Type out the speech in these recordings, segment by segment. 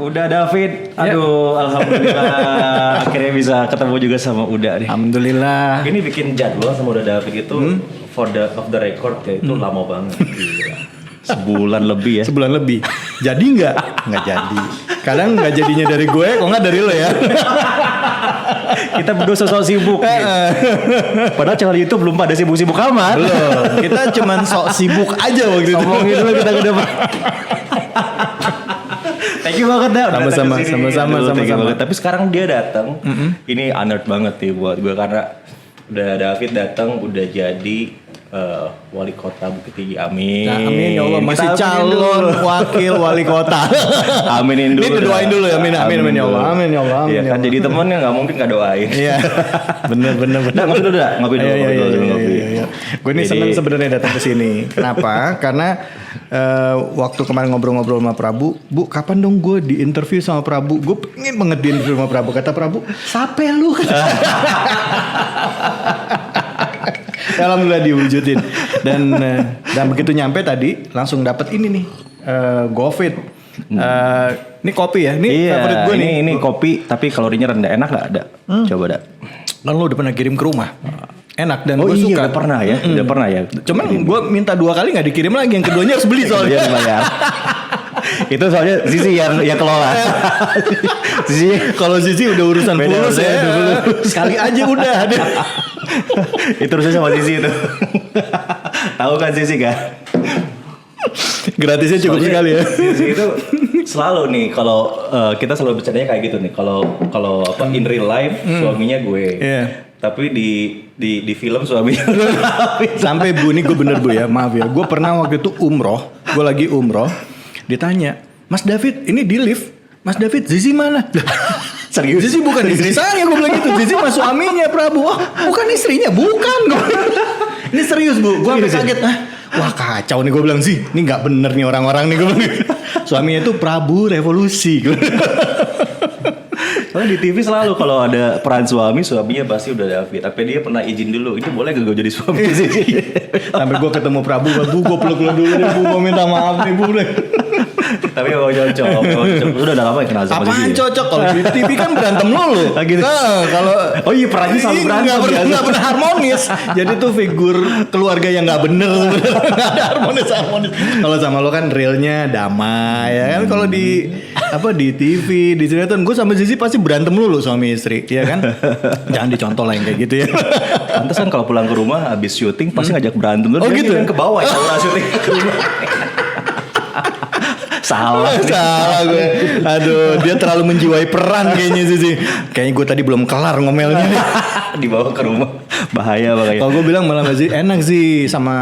Udah David. Aduh, alhamdulillah akhirnya bisa ketemu juga sama Uda nih. Alhamdulillah. Ini bikin jadwal sama Uda David itu for the record ya itu lama banget. Gila. Sebulan lebih ya. Sebulan lebih. Jadi nggak? Nggak jadi. Kadang nggak jadinya dari gue, kok nggak dari lo ya. Kita berdua sosok sibuk. Padahal channel YouTube belum pada sibuk-sibuk amat. Belum. Kita cuman sok sibuk aja waktu itu. Ngomongin dulu kita ke depan. Thank you banget dah. Sama-sama. Tapi sekarang dia datang. Ini honored banget nih buat gue karena udah David datang udah jadi wali kota Bukit Tinggi. Amin. Nah, amin ya Allah, masih calon wakil wali kota. Aminin dulu. Ini doain dulu ya, amin ya Allah. Amin ya Allah. Iya kan jadi temennya nggak mungkin nggak doain. Iya. Bener. Nah, ngopi dulu dah. Ngopi dulu. Gue nih seneng sebenarnya datang ke sini. Kenapa? Karena waktu kemarin ngobrol-ngobrol sama Prabu, Bu, kapan dong gue di interview sama Prabu? Gue pengen banget di interview sama Prabu. Kata Prabu, "Sape lu?" Alhamdulillah diwujudin. Dan begitu nyampe tadi langsung dapat ini nih, GoFit. Ini kopi ya, ini favorit gue nih. Ini kopi tapi kalorinya rendah, enak nggak ada? Coba dah. Kan lo udah pernah kirim ke rumah? Enak dan gue Udah suka. pernah ya. Cuman gue minta 2 kali nggak dikirim lagi, yang keduanya harus beli soalnya. Bayar. Itu soalnya Zizi yang kelola. Zizi, kalau Zizi udah urusan fulus ya. Sekali aja udah. Itu urusan sama Zizi itu. Tahu kan Zizi kan? Gratisnya cukup sekali ya. Zizi itu selalu nih kalau kita selalu bercandanya kayak gitu nih. Kalau in real life suaminya gue. Yeah. Tapi di film suaminya sampai Bu, ini gue bener Bu ya, maaf ya. Gue pernah waktu itu umroh, gue lagi umroh, ditanya, "Mas David, ini di lift, Mas David, Zizi mana?" Serius? Zizi bukan istri saya, gue bilang gitu. Zizi mas suaminya Prabu. Oh, bukan istrinya, bukan. Ini serius Bu, gue sampai kaget. Wah kacau nih, gue bilang sih, ini nggak bener nih orang-orang nih, gue bilang. Suaminya itu Prabu Revolusi. Soalnya di TV selalu kalau ada peran suaminya pasti udah David. Tapi dia pernah izin dulu, itu boleh gak gue jadi suami sih? Sampai gue ketemu Prabu, gue peluk-peluk dulu nih Bu, mau minta maaf nih Bu. Tapi mau cocok. Udah lama ya kenal sama Zizi. Apaan cocok? Kalau di TV kan berantem lulu. Gitu. Kalau perannya selalu berantem. Nggak pernah harmonis. Jadi tuh figur keluarga yang nggak bener. Nggak ada harmonis. Kalau sama lo kan realnya damai ya kan. Kalau di TV, di sinetron, gue sama Zizi pasti berantem lulu suami istri, ya kan? Jangan dicontoh lah yang kayak gitu ya. Pantes kan kalau pulang ke rumah habis syuting pasti ngajak berantem. Oh gitu kan ke bawah ya kalau syuting ke rumah. Salah gue. Aduh, dia terlalu menjiwai peran kayaknya sih. Kayaknya gue tadi belum kelar ngomelnya. Dibawa ke rumah. Bahaya. Kalau gue bilang malah Zizi enak sih sama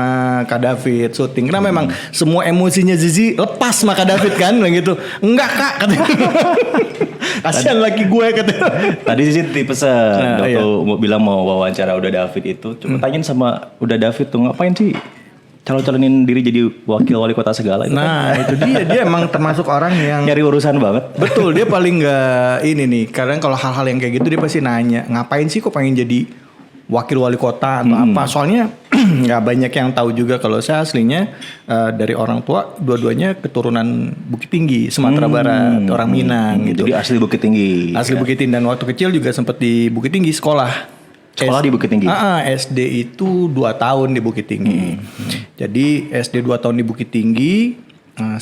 Kak David syuting. Karena memang semua emosinya Zizi lepas sama Kak David kan gitu. Enggak Kak katanya. Kasian lagi gue katanya. Tadi Zizi tipesen waktu bilang mau wawancara Uda David itu. Cuma tanyain sama Uda David tuh ngapain sih calon-calonin diri jadi wakil wali kota segala itu. Nah kan? Itu dia emang termasuk orang yang nyari urusan banget. Betul, dia paling gak ini nih. Kadang kalau hal-hal yang kayak gitu dia pasti nanya, ngapain sih kok pengen jadi wakil wali kota atau apa. Soalnya gak banyak yang tahu juga kalau saya aslinya dari orang tua dua-duanya keturunan Bukit Tinggi, Sumatera Barat, orang Minang gitu. Jadi asli Bukit Tinggi. Asli Bukit Tinggi, dan waktu kecil juga sempat di Bukit Tinggi sekolah. Sekolah di Bukit Tinggi? SD itu 2 tahun di Bukit Tinggi. Jadi SD 2 tahun di Bukit Tinggi,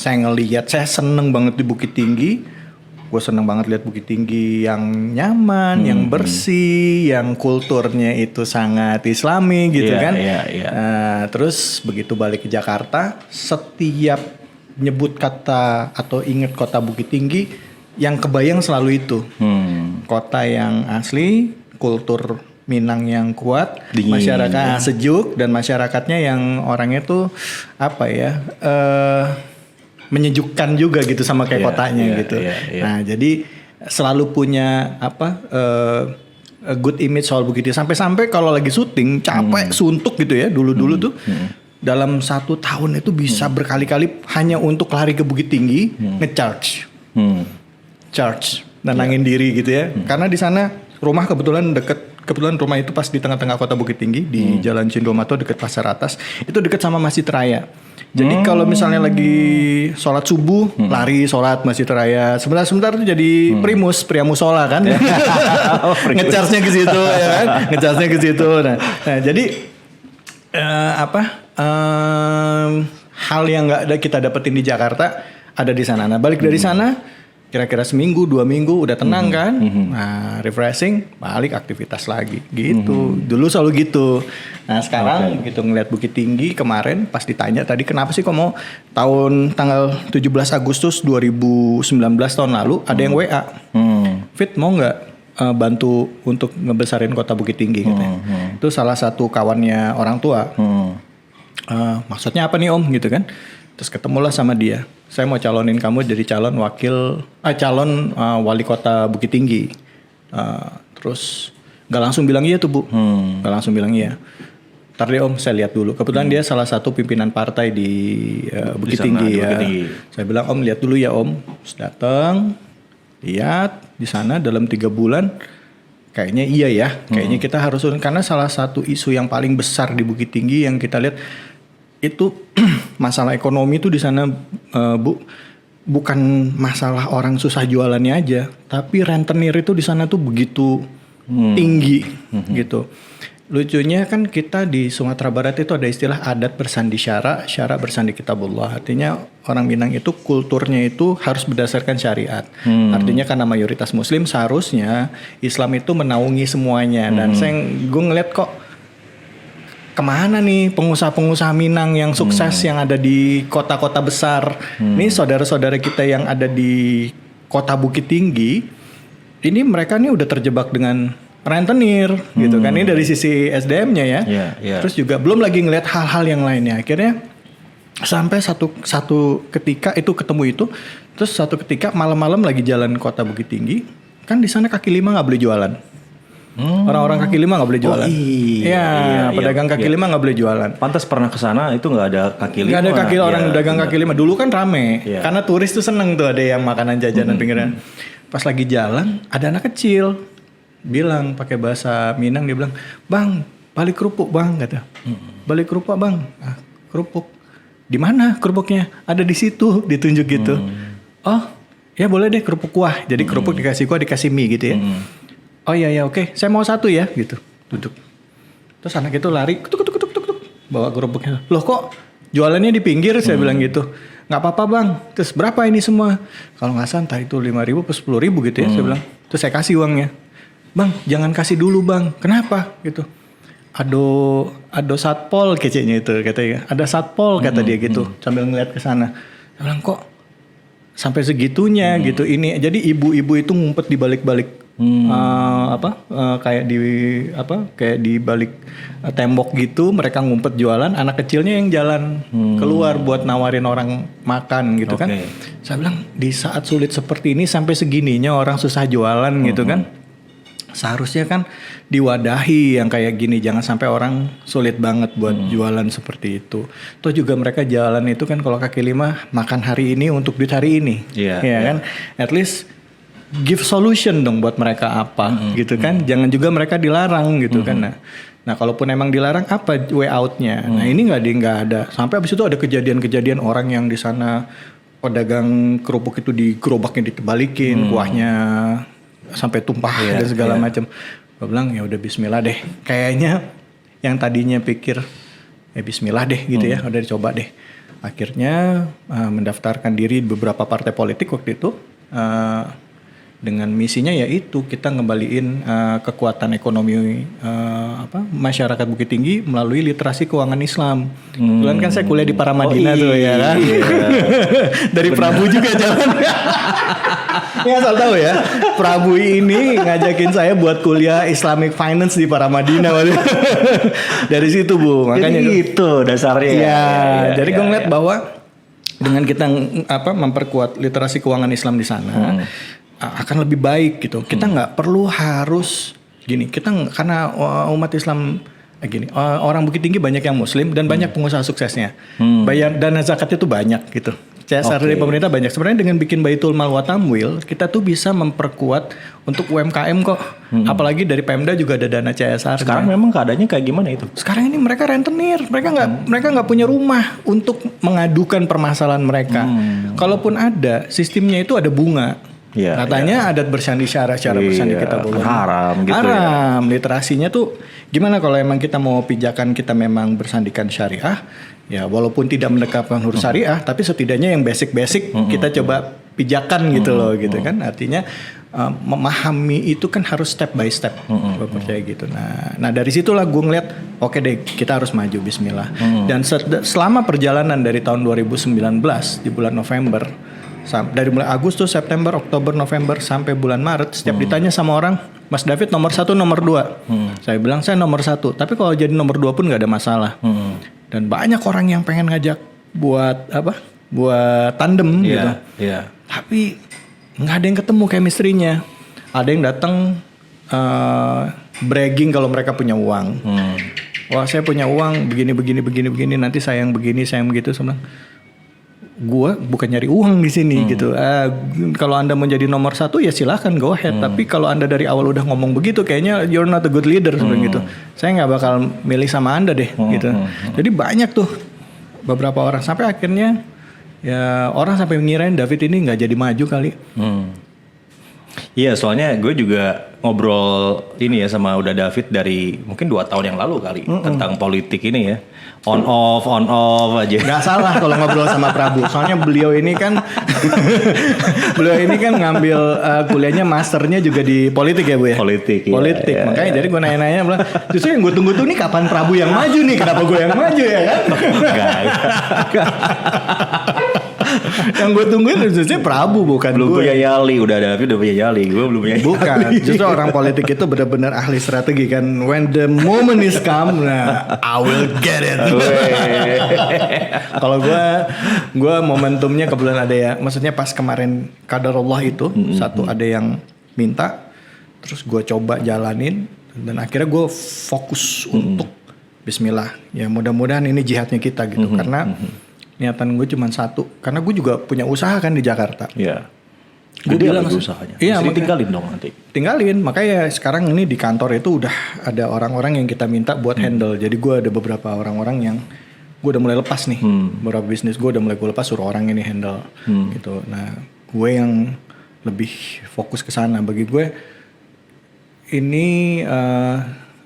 saya seneng banget di Bukit Tinggi. Gue seneng banget lihat Bukit Tinggi yang nyaman, yang bersih, yang kulturnya itu sangat islami gitu kan. Terus begitu balik ke Jakarta, setiap nyebut kata atau inget kota Bukit Tinggi, yang kebayang selalu itu. Kota yang asli, kultur Minang yang kuat, dingin, masyarakat sejuk, dan masyarakatnya yang orangnya tuh menyejukkan juga gitu sama kayak kotanya gitu. Nah jadi selalu punya a good image soal Bukit Tinggi. Sampai-sampai kalau lagi syuting capek, suntuk gitu ya dulu tuh. Dalam 1 tahun itu bisa berkali-kali hanya untuk lari ke Bukit Tinggi, ngecharge, nenangin diri gitu ya. Karena di sana rumah kebetulan rumah itu pas di tengah-tengah kota Bukit Tinggi di Jalan Cindomato dekat Pasar Atas. Itu dekat sama Masjid Raya. Jadi kalau misalnya lagi sholat subuh, lari sholat Masjid Raya. Sebentar tuh jadi pria musola kan. Ngecharge-nya ke situ ya kan. Ngecharge-nya ke situ. Nah jadi hal yang nggak ada kita dapetin di Jakarta ada di sana. Nah balik dari sana kira-kira seminggu 2 minggu udah tenang kan, nah refreshing, balik aktivitas lagi gitu. Dulu selalu gitu. Nah sekarang gitu ngeliat Bukit Tinggi kemarin pas ditanya tadi kenapa sih kok mau tanggal 17 Agustus 2019 tahun lalu ada yang WA, Fit mau nggak bantu untuk ngebesarin kota Bukit Tinggi katanya. Itu salah satu kawannya orang tua. Maksudnya apa nih Om gitu kan? Terus ketemulah sama dia. Saya mau calonin kamu jadi calon wali kota Bukit Tinggi. Terus nggak langsung bilang iya tuh Bu. Nggak langsung bilang iya. Ntar deh Om, saya lihat dulu. Kebetulan dia salah satu pimpinan partai di Bukit Tinggi ya. Saya bilang Om lihat dulu ya Om. Terus datang, lihat di sana dalam 3 bulan. Kayaknya iya ya. Kayaknya kita harus karena salah satu isu yang paling besar di Bukit Tinggi yang kita lihat itu masalah ekonomi itu di sana Bu, bukan masalah orang susah jualannya aja, tapi rentenir itu di sana tuh begitu tinggi gitu. Lucunya kan kita di Sumatera Barat itu ada istilah adat bersandi syara bersandi kitabullah. Artinya orang Minang itu kulturnya itu harus berdasarkan syariat. Artinya karena mayoritas Muslim seharusnya Islam itu menaungi semuanya. Dan gue ngeliat kok kemana nih pengusaha-pengusaha Minang yang sukses yang ada di kota-kota besar. Nih saudara-saudara kita yang ada di kota Bukit Tinggi, ini mereka nih udah terjebak dengan rentenir gitu kan. Ini dari sisi SDM-nya ya. Terus juga belum lagi ngelihat hal-hal yang lainnya. Akhirnya sampai satu ketika itu ketemu itu, terus satu ketika malam-malam lagi jalan kota Bukit Tinggi, kan di sana kaki lima nggak boleh jualan. Orang-orang kaki lima nggak boleh jualan. Pedagang kaki lima nggak boleh jualan. Pantas pernah kesana itu nggak ada kaki lima. Nggak ada orang dagang kaki lima. Dulu kan rame, karena turis tuh seneng tuh ada yang makanan jajanan pinggiran. Pas lagi jalan ada anak kecil bilang pakai bahasa Minang, dia bilang, Bang balik kerupuk Bang kata. Balik kerupuk Bang. Kerupuk. Di mana kerupuknya? Ada di situ, ditunjuk gitu. Oh ya boleh deh kerupuk kuah. Jadi kerupuk dikasih kuah dikasih mie gitu ya. Oh iya oke, saya mau 1 ya gitu. Duduk. Terus anak itu lari, tuk bawa kerupuknya. Loh kok jualannya di pinggir? Saya bilang gitu. Nggak apa-apa Bang. Terus berapa ini semua? Kalau nggak salah entah itu 5.000 atau 10.000 gitu ya. Saya bilang. Terus saya kasih uangnya. Bang, jangan kasih dulu Bang. Kenapa? Gitu. Ado satpol keceknya itu katanya. Ada satpol kata dia gitu. Sambil ngeliat ke sana. Saya bilang kok sampai segitunya gitu. Ini jadi ibu-ibu itu ngumpet di balik-balik kayak di balik tembok gitu, mereka ngumpet jualan, anak kecilnya yang jalan keluar buat nawarin orang makan gitu kan. Saya bilang di saat sulit seperti ini sampai segininya orang susah jualan gitu kan. Seharusnya kan diwadahi yang kayak gini, jangan sampai orang sulit banget buat jualan seperti itu. Toh juga mereka jalan itu kan kalau kaki lima makan hari ini untuk duit hari ini, ya kan. At least give solution dong buat mereka apa gitu kan. Jangan juga mereka dilarang gitu kan. Nah kalaupun emang dilarang apa way outnya? Nah ini nggak ada. Sampai abis itu ada kejadian-kejadian orang yang di sana pedagang kerupuk itu di gerobaknya ditebalikin, kuahnya sampai tumpah dan segala macam. Gue bilang ya udah Bismillah deh. Kayaknya yang tadinya pikir ya Bismillah deh gitu ya, udah dicoba deh. Akhirnya mendaftarkan diri di beberapa partai politik waktu itu. Dengan misinya yaitu kita ngembaliin kekuatan ekonomi masyarakat Bukit Tinggi melalui literasi keuangan Islam. Kebetulan kan saya kuliah di Paramadina tuh ya kan. Dari Prabu juga jalan. Ini asal tahu ya, Prabu ini ngajakin saya buat kuliah Islamic Finance di Paramadina. Dari situ Bu, makanya jadi itu dasarnya. Jadi gue ngeliat bahwa dengan kita memperkuat literasi keuangan Islam di sana. Akan lebih baik gitu. Kita nggak perlu harus gini. Karena umat Islam orang Bukit Tinggi banyak yang Muslim dan banyak pengusaha suksesnya. Bayar dana zakatnya tuh banyak gitu. CSR dari pemerintah banyak. Sebenarnya dengan bikin Baitul Mal wa Tamwil, kita tuh bisa memperkuat untuk UMKM kok. Apalagi dari Pemda juga ada dana CSR. Sekarang memang keadaannya kayak gimana itu? Sekarang ini mereka rentenir, mereka nggak punya rumah untuk mengadukan permasalahan mereka. Kalaupun ada, sistemnya itu ada bunga. Ya, katanya adat bersandi cara bersandi kita boleh. Haram gitu. Haram. Literasinya tuh gimana kalau emang kita mau pijakan kita memang bersandikan syariah, ya walaupun tidak mendekatkan huruf syariah, tapi setidaknya yang basic-basic kita coba pijakan gitu loh gitu kan. Artinya memahami itu kan harus step by step. Gue percaya gitu. Nah dari situlah gue ngeliat oke deh kita harus maju bismillah. Dan selama perjalanan dari tahun 2019 di bulan November, dari mulai Agustus, September, Oktober, November sampai bulan Maret, setiap ditanya sama orang, Mas David nomor 1, nomor 2. Saya bilang saya nomor 1. Tapi kalau jadi nomor 2 pun nggak ada masalah. Dan banyak orang yang pengen ngajak buat buat tandem gitu. Tapi nggak ada yang ketemu chemistry-nya. Ada yang datang bragging kalau mereka punya uang. Wah saya punya uang begini. Nanti saya yang begini, saya yang begitu. Saya bilang, gue bukan nyari uang di sini gitu. Kalau Anda menjadi nomor 1 ya silahkan go ahead. Tapi kalau Anda dari awal udah ngomong begitu, kayaknya you're not a good leader gitu. Saya nggak bakal milih sama Anda deh gitu. Jadi banyak tuh beberapa orang sampai akhirnya ya orang sampai ngirain David ini nggak jadi maju kali. Iya, soalnya gue juga ngobrol ini ya sama udah David dari mungkin 2 tahun yang lalu kali tentang politik ini ya. On off aja. Gak salah kalau ngobrol sama Prabu. Soalnya beliau ini kan ngambil kuliahnya masternya juga di politik ya Bu ya. Politik. Iya. Makanya jadi gue nanya-nanya bilang, justru yang gue tunggu tuh nih kapan Prabu yang maju nih? Kenapa gue yang maju ya kan? Enggak. Yang gue tungguin justru Prabu bukan belum gue. Punya nyali, udah punya nyali, gue belum punya nyali. Bukan, justru orang politik itu benar-benar ahli strategi kan. When the moment is come, nah I will get it. Kalau gue momentumnya kebetulan ada ya, maksudnya pas kemarin Qadarullah itu satu ada yang minta, terus gue coba jalanin dan akhirnya gue fokus untuk Bismillah. Ya mudah-mudahan ini jihadnya kita gitu karena niatan gue cuma satu, karena gue juga punya usaha kan di Jakarta. Iya. Gue bilang usahanya. Iya, tinggalin dong nanti. Tinggalin, makanya sekarang ini di kantor itu udah ada orang-orang yang kita minta buat handle. Jadi gue ada beberapa orang-orang yang gue udah mulai lepas nih, beberapa bisnis gue udah mulai gue lepas, suruh orang ini handle gitu. Nah, gue yang lebih fokus ke sana. Bagi gue ini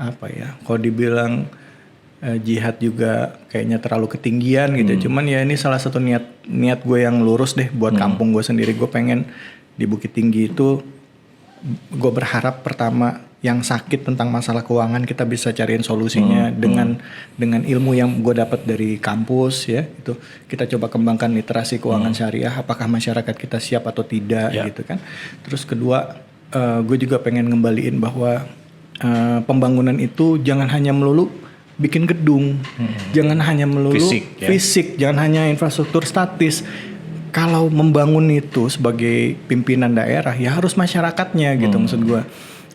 apa ya? Kalau dibilang jihad juga kayaknya terlalu ketinggian gitu. Cuman ya ini salah satu niat gue yang lurus deh buat kampung gue sendiri. Gue pengen di Bukit Tinggi itu, gue berharap pertama yang sakit tentang masalah keuangan kita bisa cariin solusinya dengan ilmu yang gue dapat dari kampus ya. Itu kita coba kembangkan literasi keuangan syariah. Apakah masyarakat kita siap atau tidak gitu kan. Terus kedua gue juga pengen ngembaliin bahwa pembangunan itu jangan hanya melulu bikin gedung, jangan hanya melulu fisik, jangan hanya infrastruktur statis. Kalau membangun itu sebagai pimpinan daerah, ya harus masyarakatnya gitu. Maksud gue,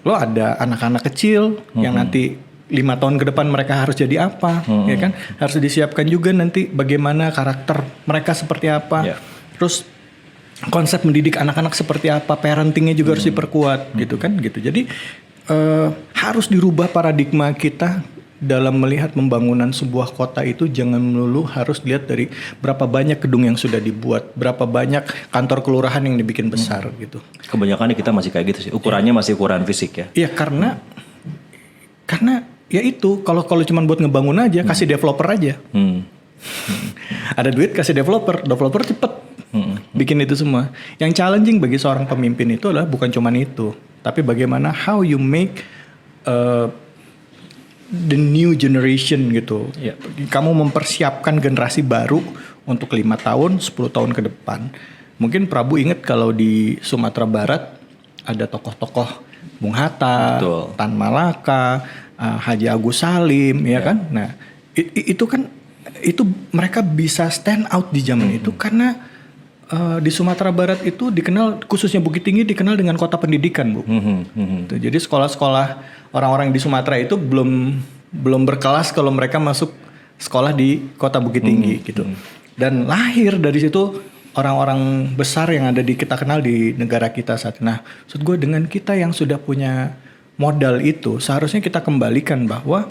lo ada anak-anak kecil yang nanti 5 tahun ke depan mereka harus jadi apa, ya kan? Harus disiapkan juga nanti bagaimana karakter mereka seperti apa. Terus konsep mendidik anak-anak seperti apa, parentingnya juga harus diperkuat, gitu kan? Gitu. Jadi harus dirubah paradigma kita dalam melihat pembangunan sebuah kota itu. Jangan melulu harus lihat dari berapa banyak gedung yang sudah dibuat, berapa banyak kantor kelurahan yang dibikin besar gitu. Kebanyakan kita masih kayak gitu sih, ukurannya masih ukuran fisik ya. Iya, karena ya itu kalau cuma buat ngebangun aja, kasih developer aja. Ada duit kasih developer cepet bikin itu semua. Yang challenging bagi seorang pemimpin itu adalah bukan cuma itu, tapi bagaimana how you make the new generation gitu. Kamu mempersiapkan generasi baru untuk 5 tahun, 10 tahun ke depan. Mungkin Prabu ingat kalau di Sumatera Barat ada tokoh-tokoh Bung Hatta, Tan Malaka, Haji Agus Salim, ya kan? Nah, itu kan mereka bisa stand out di zaman itu karena di Sumatera Barat itu dikenal, khususnya Bukit Tinggi dikenal dengan kota pendidikan, Bu. Jadi sekolah-sekolah orang-orang di Sumatera itu belum berkelas kalau mereka masuk sekolah di kota Bukit Tinggi gitu. Dan lahir dari situ orang-orang besar yang ada kita kenal di negara kita saat ini. Nah, maksud gue dengan kita yang sudah punya modal itu, seharusnya kita kembalikan bahwa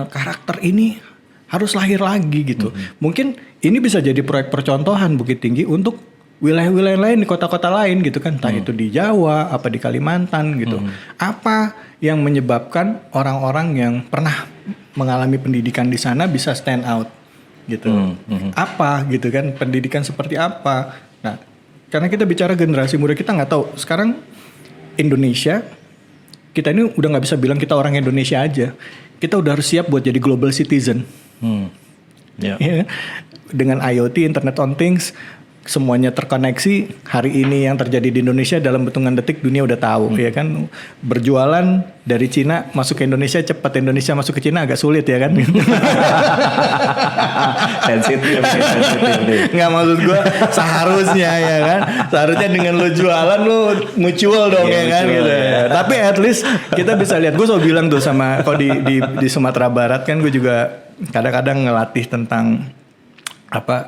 karakter ini harus lahir lagi gitu. Mungkin ini bisa jadi proyek percontohan Bukit Tinggi untuk wilayah-wilayah lain di kota-kota lain gitu kan, entah itu di Jawa, apa di Kalimantan gitu. Apa yang menyebabkan orang-orang yang pernah mengalami pendidikan di sana bisa stand out gitu. Apa gitu kan, pendidikan seperti apa. Nah, karena kita bicara generasi muda, kita nggak tahu sekarang Indonesia, kita ini udah nggak bisa bilang kita orang Indonesia aja. Kita udah harus siap buat jadi global citizen. Ya. Ya, dengan IoT, Internet on Things, semuanya terkoneksi. Hari ini yang terjadi di Indonesia dalam hitungan detik dunia udah tahu, ya kan. Berjualan dari Cina masuk ke Indonesia cepat, Indonesia masuk ke Cina agak sulit ya kan. Sensitif. Nggak, maksud gue seharusnya ya kan. Seharusnya dengan lo jualan lo mutual dong ya kan gitu. Tapi at least kita bisa lihat. Gue selalu bilang tuh sama kalau di Sumatera Barat kan, gue juga kadang-kadang ngelatih tentang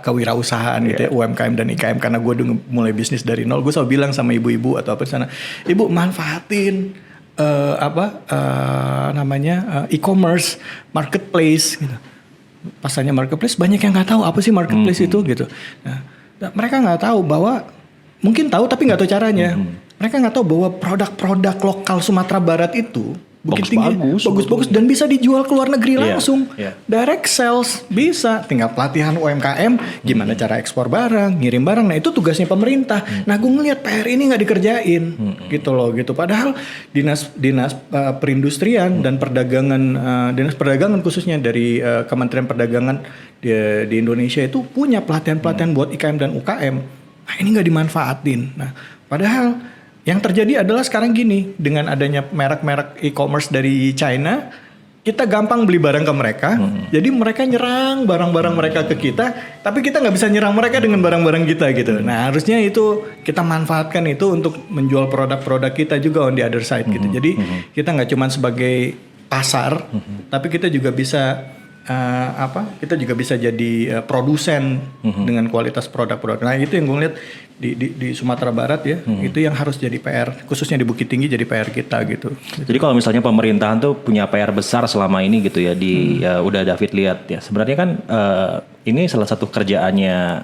kewirausahaan gitu ya, UMKM dan IKM, karena gue udah mulai bisnis dari nol. Gue selalu bilang sama ibu-ibu atau apa di sana, ibu manfaatin e-commerce, marketplace gitu. Pasalnya marketplace banyak yang nggak tahu apa sih marketplace itu gitu. Nah, mereka nggak tahu bahwa, mungkin tahu tapi nggak tahu caranya. Mereka nggak tahu bahwa produk-produk lokal Sumatera Barat itu Bukit Tinggi bagus-bagus dan bisa dijual ke luar negeri langsung. Direct sales bisa, tinggal pelatihan UMKM gimana cara ekspor barang, ngirim barang. Nah, itu tugasnya pemerintah. Nah, gue ngeliat PR ini nggak dikerjain gitu loh gitu. Padahal dinas perindustrian dan perdagangan, dinas perdagangan khususnya dari Kementerian Perdagangan di Indonesia itu punya pelatihan-pelatihan buat IKM dan UKM. Nah, ini nggak dimanfaatin. Nah, padahal yang terjadi adalah sekarang gini, dengan adanya merek-merek e-commerce dari China, kita gampang beli barang ke mereka, jadi mereka nyerang barang-barang mereka ke kita, tapi kita nggak bisa nyerang mereka dengan barang-barang kita gitu. Nah, harusnya itu kita manfaatkan itu untuk menjual produk-produk kita juga on the other side gitu. Jadi kita nggak cuma sebagai pasar, tapi kita juga bisa kita juga bisa jadi produsen dengan kualitas produk-produk. Nah, itu yang gue lihat di Sumatera Barat ya, itu yang harus jadi PR, khususnya di Bukit Tinggi jadi PR kita gitu. Jadi kalau misalnya pemerintahan tuh punya PR besar selama ini gitu ya, udah David lihat ya, sebenarnya kan ini salah satu kerjaannya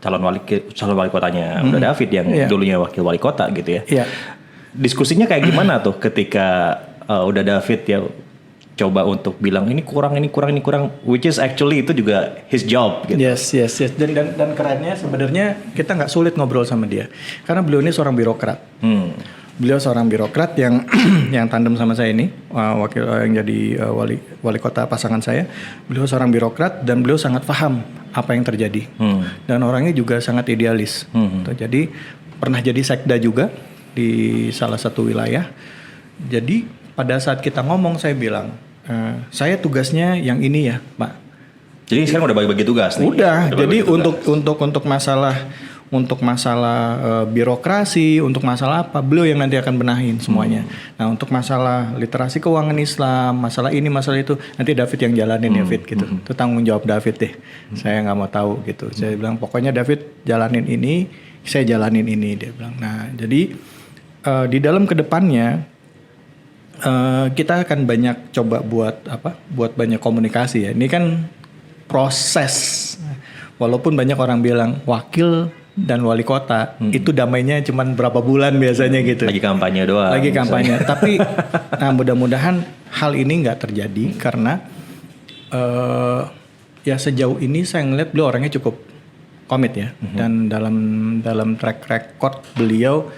calon wali kotanya udah David yang dulunya wakil wali kota gitu ya. Diskusinya kayak gimana tuh ketika udah David ya coba untuk bilang ini kurang, which is actually itu juga his job gitu. Yes. Dan kerennya sebenarnya kita nggak sulit ngobrol sama dia, karena beliau ini seorang birokrat. Beliau seorang birokrat yang yang tandem sama saya ini, wakil yang jadi wali kota pasangan saya. Beliau seorang birokrat dan beliau sangat paham apa yang terjadi. Dan orangnya juga sangat idealis. Jadi pernah jadi sekda juga di salah satu wilayah. Jadi pada saat kita ngomong, saya bilang, saya tugasnya yang ini ya, Pak. Jadi sekarang udah bagi-bagi tugas nih. Udah. Jadi untuk masalah birokrasi, untuk masalah apa, beliau yang nanti akan benahin semuanya. Nah, untuk masalah literasi keuangan Islam, masalah ini, masalah itu, nanti David yang jalanin ya, Fit gitu. Itu tanggung jawab David deh. Saya nggak mau tahu gitu. Saya bilang pokoknya David jalanin ini, saya jalanin ini, dia bilang. Nah, jadi di dalam kedepannya kita akan banyak coba buat banyak komunikasi ya. Ini kan proses. Walaupun banyak orang bilang wakil dan wali kota itu damainya cuman berapa bulan biasanya gitu. Lagi kampanye doang. Lagi kampanye. Tapi mudah-mudahan hal ini nggak terjadi karena ya sejauh ini saya ngeliat beliau orangnya cukup komit ya. Dan dalam track record beliau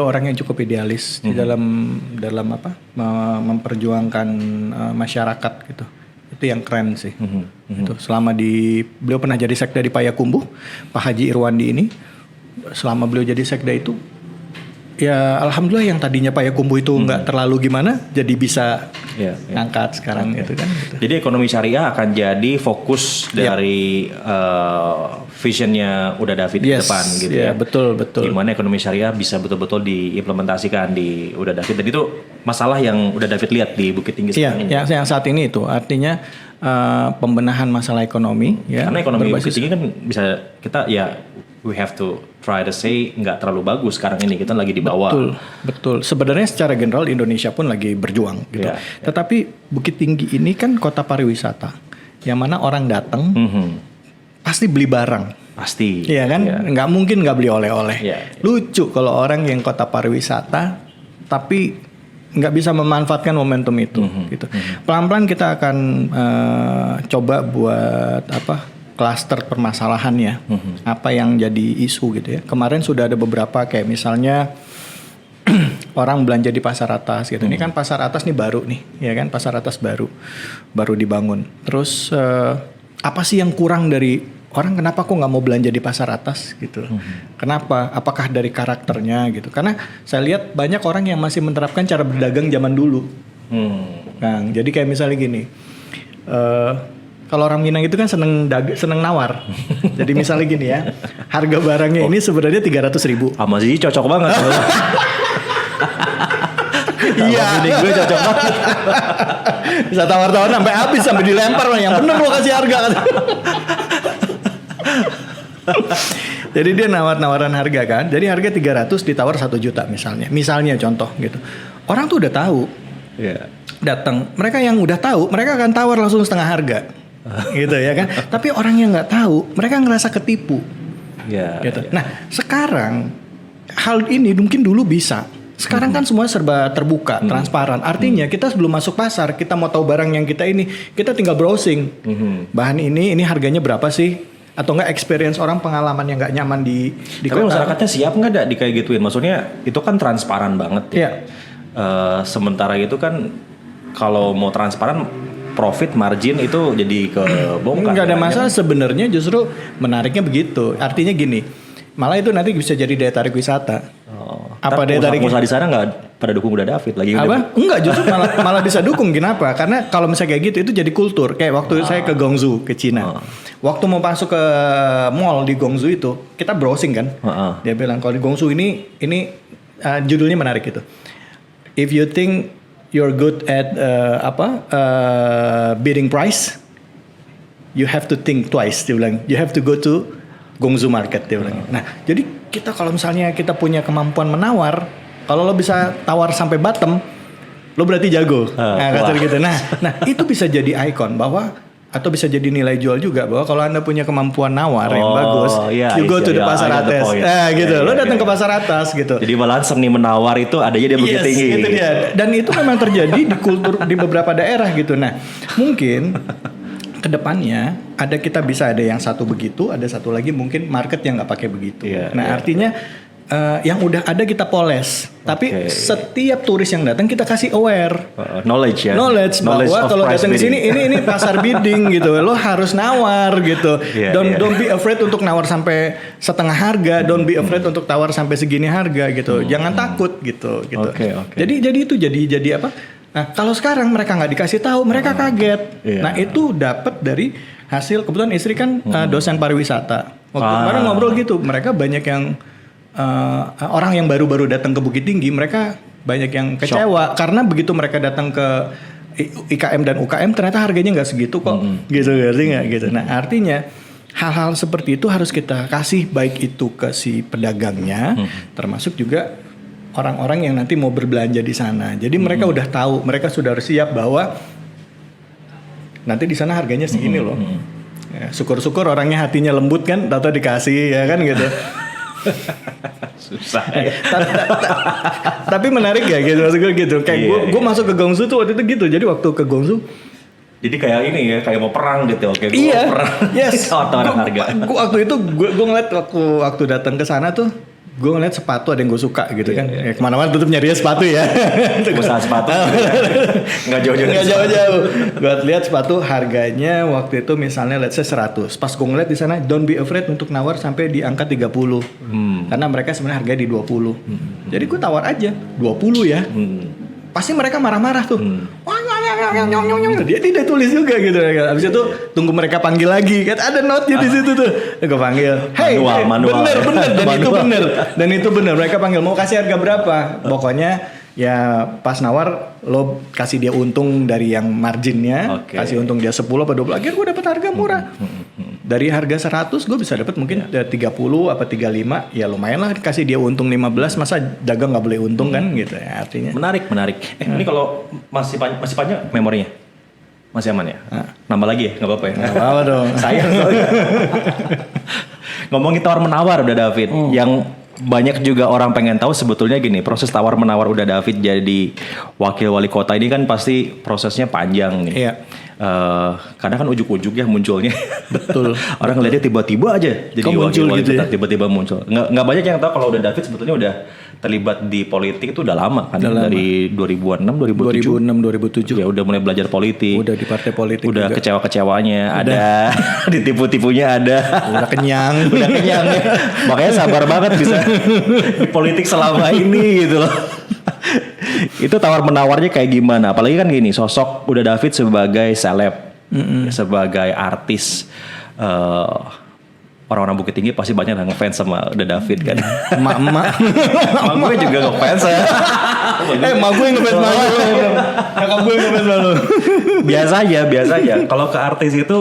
orang yang cukup idealis di dalam memperjuangkan masyarakat gitu. Itu yang keren sih. Itu selama beliau pernah jadi sekda di Payakumbuh, Pak Haji Irwandi ini. Selama beliau jadi sekda itu, ya alhamdulillah yang tadinya Payakumbuh itu nggak terlalu gimana, jadi bisa ngangkat sekarang itu kan. Gitu. Jadi ekonomi syariah akan jadi fokus dari visionnya udah David di depan gitu ya. Betul. Gimana ekonomi syariah bisa betul-betul diimplementasikan di udah David. Dan itu masalah yang udah David lihat di Bukit Tinggi sekarang ini. Yang saat ini itu artinya pembenahan masalah ekonomi ya. Karena ekonomi Bukit Tinggi kan bisa kita ya we have to try to say nggak terlalu bagus sekarang ini, kita lagi di bawah. Betul. Sebenarnya secara general Indonesia pun lagi berjuang gitu. Ya. Tetapi Bukit Tinggi ini kan kota pariwisata, yang mana orang datang pasti beli barang. Pasti. Iya kan, nggak mungkin nggak beli oleh-oleh. Ya. Lucu kalau orang yang kota pariwisata tapi nggak bisa memanfaatkan momentum itu. Gitu. Pelan-pelan kita akan coba buat klaster permasalahannya, apa yang jadi isu gitu ya. Kemarin sudah ada beberapa kayak misalnya orang belanja di pasar atas gitu. Ini kan pasar atas nih baru nih, ya kan, pasar atas baru dibangun. Terus apa sih yang kurang dari orang, kenapa kok nggak mau belanja di pasar atas gitu? Kenapa? Apakah dari karakternya gitu? Karena saya lihat banyak orang yang masih menerapkan cara berdagang zaman dulu. Nah, jadi kayak misalnya gini, kalau orang Minang itu kan seneng nawar. Jadi misalnya gini ya, harga barangnya ini sebenarnya 300.000. Sama sih cocok banget. Iya, ini gue cocok banget. Bisa tawar-tawar sampai habis, sampai dilempar, yang bener lo kasih harga. Jadi dia nawaran harga kan. Jadi harga 300 ditawar 1 juta misalnya. Misalnya contoh gitu. Orang tuh udah tahu. Yeah. Datang. Mereka yang udah tahu, mereka akan tawar langsung setengah harga. Gitu ya kan. Tapi orang yang nggak tahu, mereka ngerasa ketipu. Yeah, gitu. yeah. Nah, sekarang hal ini mungkin dulu bisa. Sekarang kan semua serba terbuka, transparan. Artinya kita sebelum masuk pasar, kita mau tahu barang yang kita ini, kita tinggal browsing. Bahan ini harganya berapa sih? Atau enggak experience orang, pengalaman yang nggak nyaman di Tapi kota. masyarakatnya siap nggak di kayak gituin? Maksudnya itu kan transparan banget ya. Iya. Sementara itu kan kalau mau transparan, profit margin itu jadi kebongkar. Nggak ada masalah sebenarnya, justru menariknya begitu. Artinya gini, malah itu nanti bisa jadi daya tarik wisata. Apa daya tarik? Pengusaha di sana nggak pada dukung udah David lagi? Apa? Enggak, justru malah bisa dukung. Kenapa? Karena kalau misalnya kayak gitu itu jadi kultur. Kayak waktu saya ke Guangzhou, ke Cina. Waktu mau masuk ke mall di Guangzhou itu, kita browsing kan. Dia bilang kalau di Guangzhou ini judulnya menarik gitu. If you think you're good at bidding price, you have to think twice. Dia bilang, you have to go to Guangzhou market, dia bilang. Nah, jadi kita kalau misalnya kita punya kemampuan menawar, kalau lo bisa tawar sampai bottom, lo berarti jago. Nah, kata gitu. Nah, itu bisa jadi ikon bahwa, atau bisa jadi nilai jual juga bahwa kalau Anda punya kemampuan nawar yang bagus, you go to the pasar atas. Nah, gitu. Lo datang ke pasar atas gitu. Jadi malah seni menawar itu adanya dia Bukit Tinggi. Itu dia. Dan itu memang terjadi di kultur di beberapa daerah gitu. Nah, mungkin kedepannya kita bisa ada yang satu begitu, ada satu lagi mungkin market yang nggak pakai begitu. Artinya yang udah ada kita poles, tapi setiap turis yang datang kita kasih aware, knowledge bahwa kalau datang ke sini ini pasar bidding gitu, lo harus nawar gitu. Don't be afraid untuk nawar sampai setengah harga, don't be afraid untuk tawar sampai segini harga gitu, jangan takut gitu. Jadi itu jadi apa? Nah, kalau sekarang mereka nggak dikasih tahu, mereka kaget. Nah, itu dapat dari hasil, kebetulan istri kan dosen pariwisata. Waktu kemarin ngobrol gitu, mereka banyak yang orang yang baru-baru datang ke Bukit Tinggi, mereka banyak yang kecewa karena begitu mereka datang ke IKM dan UKM ternyata harganya nggak segitu kok, gitu, ngerti nggak gitu. Nah, artinya hal-hal seperti itu harus kita kasih, baik itu ke si pedagangnya, termasuk juga orang-orang yang nanti mau berbelanja di sana. Jadi mereka udah tahu, mereka sudah siap bahwa nanti di sana harganya segini loh. Ya, syukur-syukur orangnya hatinya lembut kan, atau dikasih ya kan gitu. Susah. Tapi menarik ya gitu, maksud gue gitu. Kayak gue masuk ke Guangzhou tuh waktu itu gitu. Jadi waktu ke Guangzhou, jadi kayak ini ya, kayak mau perang gitu. Oke, iya, mau perang. yes. Harga. Gue waktu itu gue ngeliat waktu datang ke sana tuh, gue ngeliat sepatu ada yang gue suka gitu kan. Ya, kemana-mana tutup nyari sepatu ya. Usaha sepatu. Nggak jauh-jauh. Gue lihat sepatu harganya waktu itu misalnya let's say 100. Pas gue ngeliat di sana, don't be afraid untuk nawar sampai di angka 30. Karena mereka sebenarnya harganya di 20. Jadi gue tawar aja 20 ya. Pasti mereka marah-marah tuh. Dia tidak tulis juga gitu. Abis itu tunggu mereka panggil lagi. Kan ada note-nya di situ tuh. Gue panggil. Hey, manual. bener. Dan itu bener. Mereka panggil, mau kasih harga berapa? Pokoknya Ya pas nawar lo kasih dia untung dari yang marginnya, Oke. kasih untung dia 10 apa 20, akhirnya gue dapet harga murah. Dari harga 100 gue bisa dapat mungkin 30 apa 35, ya lumayan lah kasih dia untung 15, masa dagang nggak boleh untung kan gitu ya artinya. Menarik. Ini kalau masih panjang memorinya? Masih aman ya? Nambah lagi ya? Nggak apa-apa ya? Nggak apa-apa dong. Sayang soalnya. Ngomongin tawar menawar udah David, yang banyak juga orang pengen tahu sebetulnya gini, proses tawar menawar udah David jadi wakil wali kota ini kan pasti prosesnya panjang nih. Iya. Kadang kan ujuk-ujuk ya munculnya. Betul. Orang ngeliatnya tiba-tiba aja jadi Kok muncul wakil wali gitu kota, ya? tiba-tiba muncul. Nggak banyak yang tahu kalau udah David sebetulnya udah terlibat di politik itu udah lama kan, dari 2006 2007. 2006 2007 Ya udah mulai belajar politik. udah di partai politik Udah juga. kecewa-kecewanya ada, ditipu-tipunya ada. Udah kenyang. Udah kenyang ya. Makanya sabar banget bisa di politik selama ini gitu loh. Itu tawar menawarnya kayak gimana? Apalagi kan gini, sosok udah David sebagai seleb, sebagai artis. Orang-orang Bukit Tinggi pasti banyak yang ngefans sama udah David kan. Emak-emak. Emak gue juga ngefans ya. Emak gue yang ngefans malu. Kakak gue yang ngefans malu. biasa aja. Kalau ke artis itu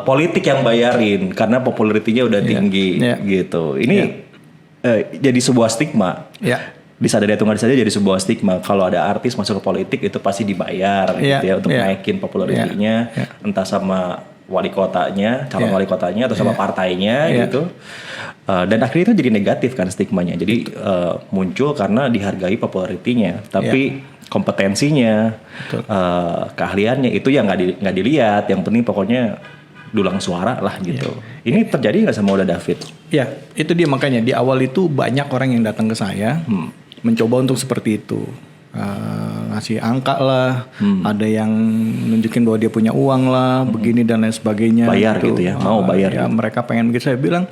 politik yang bayarin karena popularitinya udah tinggi Iya. gitu. Ini jadi sebuah stigma. Ya. Disadari atau nggak disadari jadi sebuah stigma. Kalau ada artis masuk ke politik itu pasti dibayar gitu ya untuk naikin popularitinya, entah sama wali kotanya, calon wali kotanya atau sama partainya gitu. Dan akhirnya itu jadi negatif kan stigmanya. Jadi muncul karena dihargai popularitinya, tapi kompetensinya, keahliannya itu yang nggak dilihat. Yang penting pokoknya dulang suara lah gitu. Ini terjadi nggak sama udah David? Ya, itu dia makanya di awal itu banyak orang yang datang ke saya mencoba untuk seperti itu. Ngasih angka lah, ada yang nunjukin bahwa dia punya uang lah, begini dan lain sebagainya. Bayar gitu ya, mau bayar. Ya, gitu. mereka pengen begitu. Saya bilang,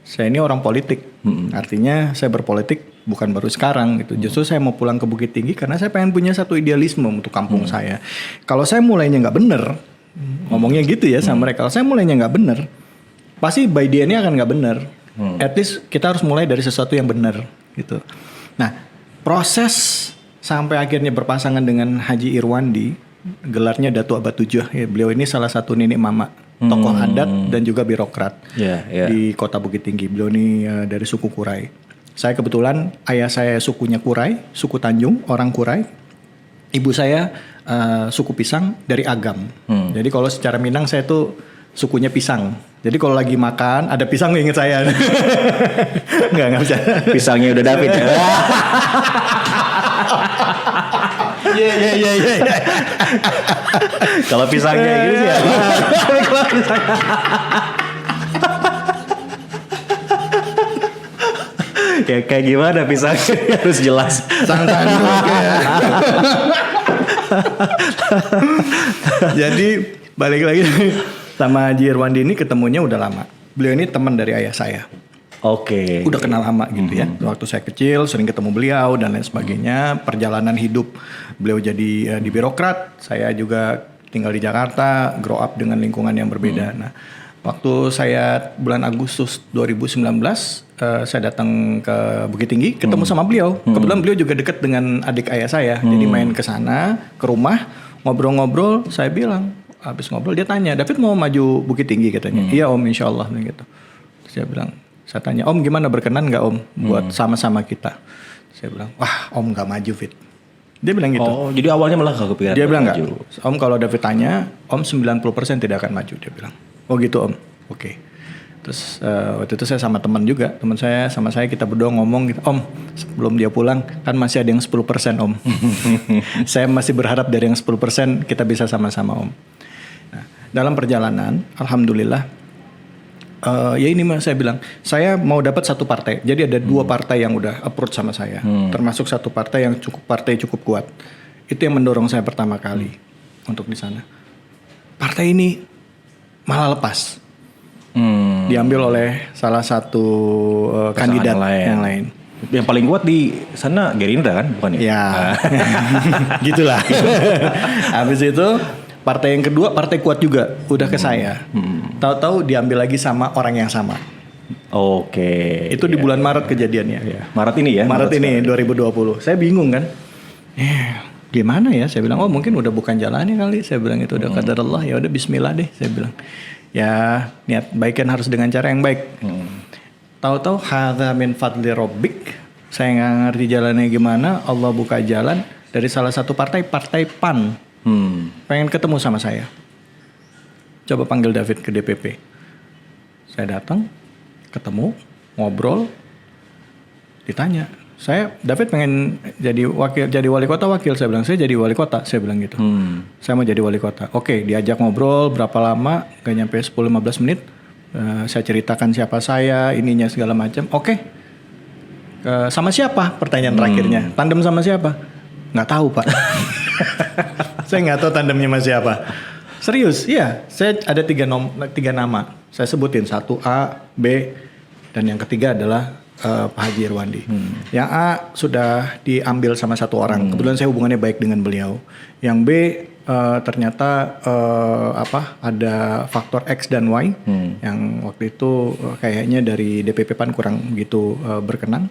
saya ini orang politik, artinya saya berpolitik bukan baru sekarang gitu. Justru saya mau pulang ke Bukit Tinggi karena saya pengen punya satu idealisme untuk kampung saya. Kalau saya mulainya nggak bener, ngomongnya gitu ya sama mereka. Kalau saya mulainya nggak bener, pasti by the end-nya akan nggak bener. At least kita harus mulai dari sesuatu yang bener gitu. Nah, proses sampai akhirnya berpasangan dengan Haji Irwandi, gelarnya Datu Abad 7. Ya, beliau ini salah satu nenek mama, tokoh adat dan juga birokrat di Kota Bukit Tinggi. Beliau ini dari suku Kurai. Saya kebetulan ayah saya sukunya Kurai, suku Tanjung, orang Kurai. Ibu saya suku Pisang dari Agam. Jadi kalau secara Minang saya tuh sukunya pisang. Jadi kalau lagi makan ada pisang inget saya. Enggak bisa. Pisangnya udah David ya. Iya. Kalau pisangnya gitu sih ya. Kalau pisangnya. Kayak gimana pisangnya harus jelas. Sang-sang ya. Jadi balik lagi sama Haji Irwandi ini ketemunya udah lama. Beliau ini teman dari ayah saya. Oke. Udah kenal lama gitu ya. Waktu saya kecil sering ketemu beliau dan lain sebagainya. Perjalanan hidup beliau jadi di birokrat. Saya juga tinggal di Jakarta, grow up dengan lingkungan yang berbeda. Nah, waktu saya bulan Agustus 2019 saya datang ke Bukit Tinggi, ketemu sama beliau. Kebetulan beliau juga dekat dengan adik ayah saya. Jadi main ke sana, ke rumah, ngobrol-ngobrol. Saya bilang, habis ngobrol dia tanya, David mau maju Bukit Tinggi katanya. Iya om, insya Allah gitu. Terus saya bilang, saya tanya, om gimana berkenan gak om buat sama-sama kita? Saya bilang, wah om gak maju Fit. Dia bilang gitu. Oh, jadi awalnya malah gak kepikiran. Dia bilang maju. enggak. Om kalau David tanya, om 90% tidak akan maju. Dia bilang, oh gitu om. Oke. Terus waktu itu saya sama teman juga. Teman saya sama saya kita berdua ngomong gitu. Om, sebelum dia pulang kan masih ada yang 10% om. Saya masih berharap dari yang 10% kita bisa sama-sama om. Nah, dalam perjalanan, alhamdulillah. Ya ini mas saya bilang, saya mau dapat satu partai. Jadi ada dua partai yang udah approach sama saya. Termasuk satu partai yang cukup kuat. Itu yang mendorong saya pertama kali untuk di sana. Partai ini malah lepas. Diambil oleh salah satu kandidat yang lain. Yang paling kuat di sana Gerindra kan, bukan ya? Ya, gitulah. Habis itu partai yang kedua, partai kuat juga, udah ke saya. Tahu-tahu diambil lagi sama orang yang sama. Oke. Itu di bulan Maret kejadiannya. Iya. Maret ini ya? Maret ini 2020. Saya bingung kan. Gimana ya? Saya bilang, oh mungkin udah bukan jalannya kali. Saya bilang itu udah qadar Allah. Ya udah bismillah deh. Saya bilang. Ya niat baik kan harus dengan cara yang baik. Tahu-tahu hadza min fadli rabbik. Saya nggak ngerti jalannya gimana. Allah buka jalan dari salah satu partai PAN. Pengen ketemu sama saya. Coba panggil David ke DPP. Saya datang, ketemu, ngobrol, ditanya. David pengen jadi wali kota wakil. Saya bilang, saya jadi wali kota. Saya bilang gitu. Saya mau jadi wali kota. Oke, diajak ngobrol berapa lama, gak nyampe 10-15 menit. Saya ceritakan siapa saya, ininya segala macam. Oke, sama siapa? Pertanyaan terakhirnya. Tandem sama siapa? Nggak tahu Pak. Saya nggak tahu tandemnya sama siapa. Serius, iya. Saya ada 3 nama. Saya sebutin 1A, B, dan yang ketiga adalah Pak Haji Irwandi. Yang A sudah diambil sama 1 orang. Kebetulan saya hubungannya baik dengan beliau. Yang B ternyata ada faktor X dan Y yang waktu itu kayaknya dari DPP PAN kurang begitu berkenan.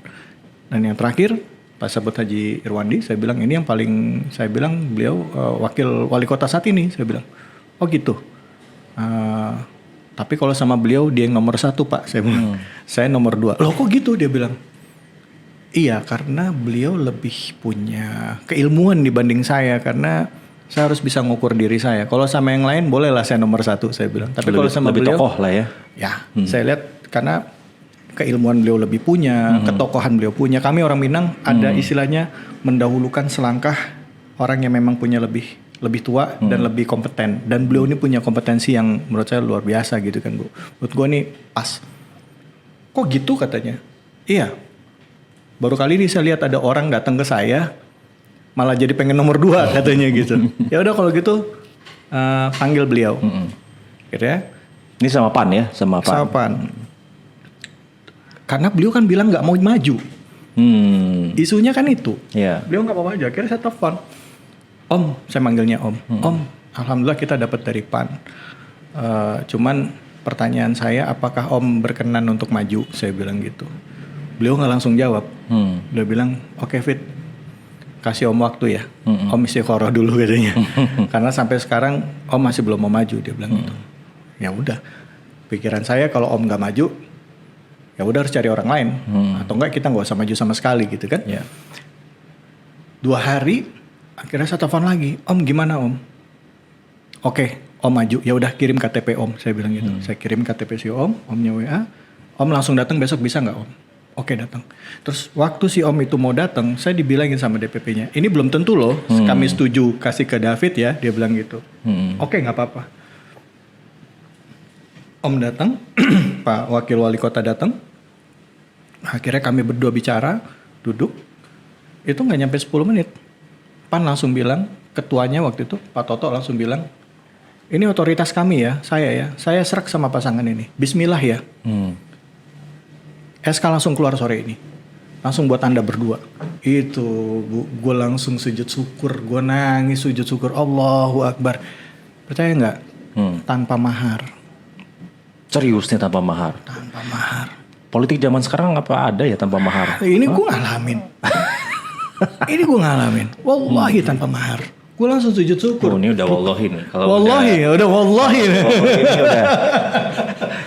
Dan yang terakhir pas sebut Haji Irwandi, saya bilang ini yang paling, saya bilang beliau wakil wali kota saat ini. Saya bilang, oh gitu. Tapi kalau sama beliau dia yang nomor 1 Pak, saya bilang. Saya nomor 2. Loh kok gitu? Dia bilang. Iya, karena beliau lebih punya keilmuan dibanding saya, karena saya harus bisa ngukur diri saya. Kalau sama yang lain bolehlah saya nomor 1, saya bilang. Tapi kalau sama lebih beliau, tokoh lah ya. Ya, saya lihat karena keilmuan beliau lebih punya, ketokohan beliau punya. Kami orang Minang ada istilahnya mendahulukan selangkah orang yang memang punya lebih tua dan lebih kompeten. Dan beliau ini punya kompetensi yang menurut saya luar biasa gitu kan Bu. Menurut gue nih pas. Kok gitu katanya? Iya. Baru kali ini saya lihat ada orang datang ke saya malah jadi pengen nomor 2 katanya gitu. Ya udah kalau gitu panggil beliau. Gitu ya. Ini sama PAN ya? Sama PAN. Sama PAN. Karena beliau kan bilang nggak mau maju. Isunya kan itu. Yeah. Beliau nggak mau maju. Akhirnya saya telepon. Om, saya manggilnya Om. Om, alhamdulillah kita dapat dari PAN. Cuman pertanyaan saya, apakah Om berkenan untuk maju? Saya bilang gitu. Beliau nggak langsung jawab. Beliau bilang, oke Fit, kasih Om waktu ya. Om istiqoroh dulu katanya. Karena sampai sekarang Om masih belum mau maju, dia bilang gitu. Ya udah, pikiran saya kalau Om nggak maju, ya udah harus cari orang lain. Atau enggak kita nggak usah maju sama sekali gitu kan. Yeah. 2 hari, akhirnya saya telepon lagi, Om gimana Om? Oke, Om maju. Ya udah kirim KTP Om, saya bilang gitu. Saya kirim KTP si Omnya WA. Om langsung datang besok bisa nggak Om? Oke datang. Terus waktu si Om itu mau datang, saya dibilangin sama DPP-nya, ini belum tentu loh. Kami setuju kasih ke David ya, dia bilang gitu. Oke nggak apa-apa. Om datang, Pak Wakil Wali Kota datang. Akhirnya kami berdua bicara, duduk. Itu nggak nyampe 10 menit. PAN langsung bilang, ketuanya waktu itu Pak Toto langsung bilang, ini otoritas kami ya, saya serak sama pasangan ini, bismillah ya. SK langsung keluar sore ini, langsung buat Anda berdua. Itu Bu, gue langsung sujud syukur, gue nangis sujud syukur, Allahu Akbar. Percaya nggak? Tanpa mahar. Serius nih tanpa mahar? Tanpa mahar. Politik zaman sekarang apa ada ya tanpa mahar? Ini gue ngalamin. Ini gue ngalamin. Wallahi tanpa mahar. Gue langsung sujud syukur. Oh, ini udah wallahi nih. Kalau wallahi, udah wallahi. Ini udah.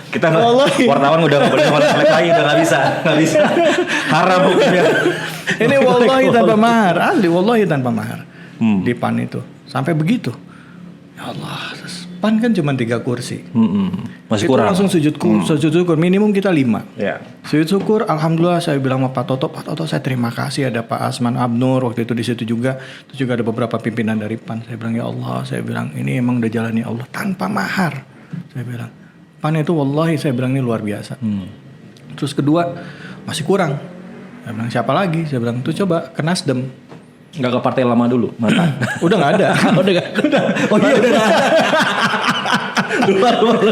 Kita wartawan udah nggak boleh ngelek lagi, udah nggak bisa. Haram hukumnya. Ini wallahi tanpa mahar. Asli wallahi tanpa mahar. Di PAN itu. Sampai begitu. Ya Allah. PAN kan cuma 3 kursi. Masih itu kurang. langsung sujud syukur. Minimum kita 5. Ya. Sujud syukur. Alhamdulillah saya bilang sama Pak Toto saya terima kasih ada Pak Asman Abnur waktu itu di situ juga. Terus juga ada beberapa pimpinan dari PAN. Saya bilang ya Allah, saya bilang ini emang udah jalannya Allah tanpa mahar. Saya bilang PAN itu wallahi saya bilang ini luar biasa. Terus kedua masih kurang. Saya bilang siapa lagi? Saya bilang tuh coba ke Nasdem. Nggak ke partai lama dulu, mantan. Udah nggak ada. Udah. Oh iya udah.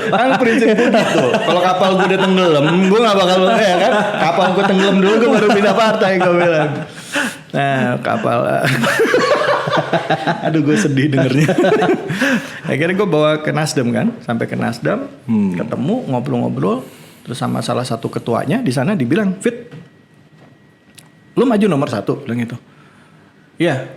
Kan prinsip gue gitu. Kalau kapal gue udah tenggelam, gue nggak bakal ya kan. Kapal gue tenggelam dulu, gue baru pindah partai gue bilang. Nah kapal. Aduh gue sedih dengernya. Akhirnya gue bawa ke Nasdem kan, sampai ke Nasdem, ketemu ngobrol-ngobrol. Terus sama salah satu ketuanya di sana dibilang, Fit, lu maju nomor 1, bilang gitu. Iya,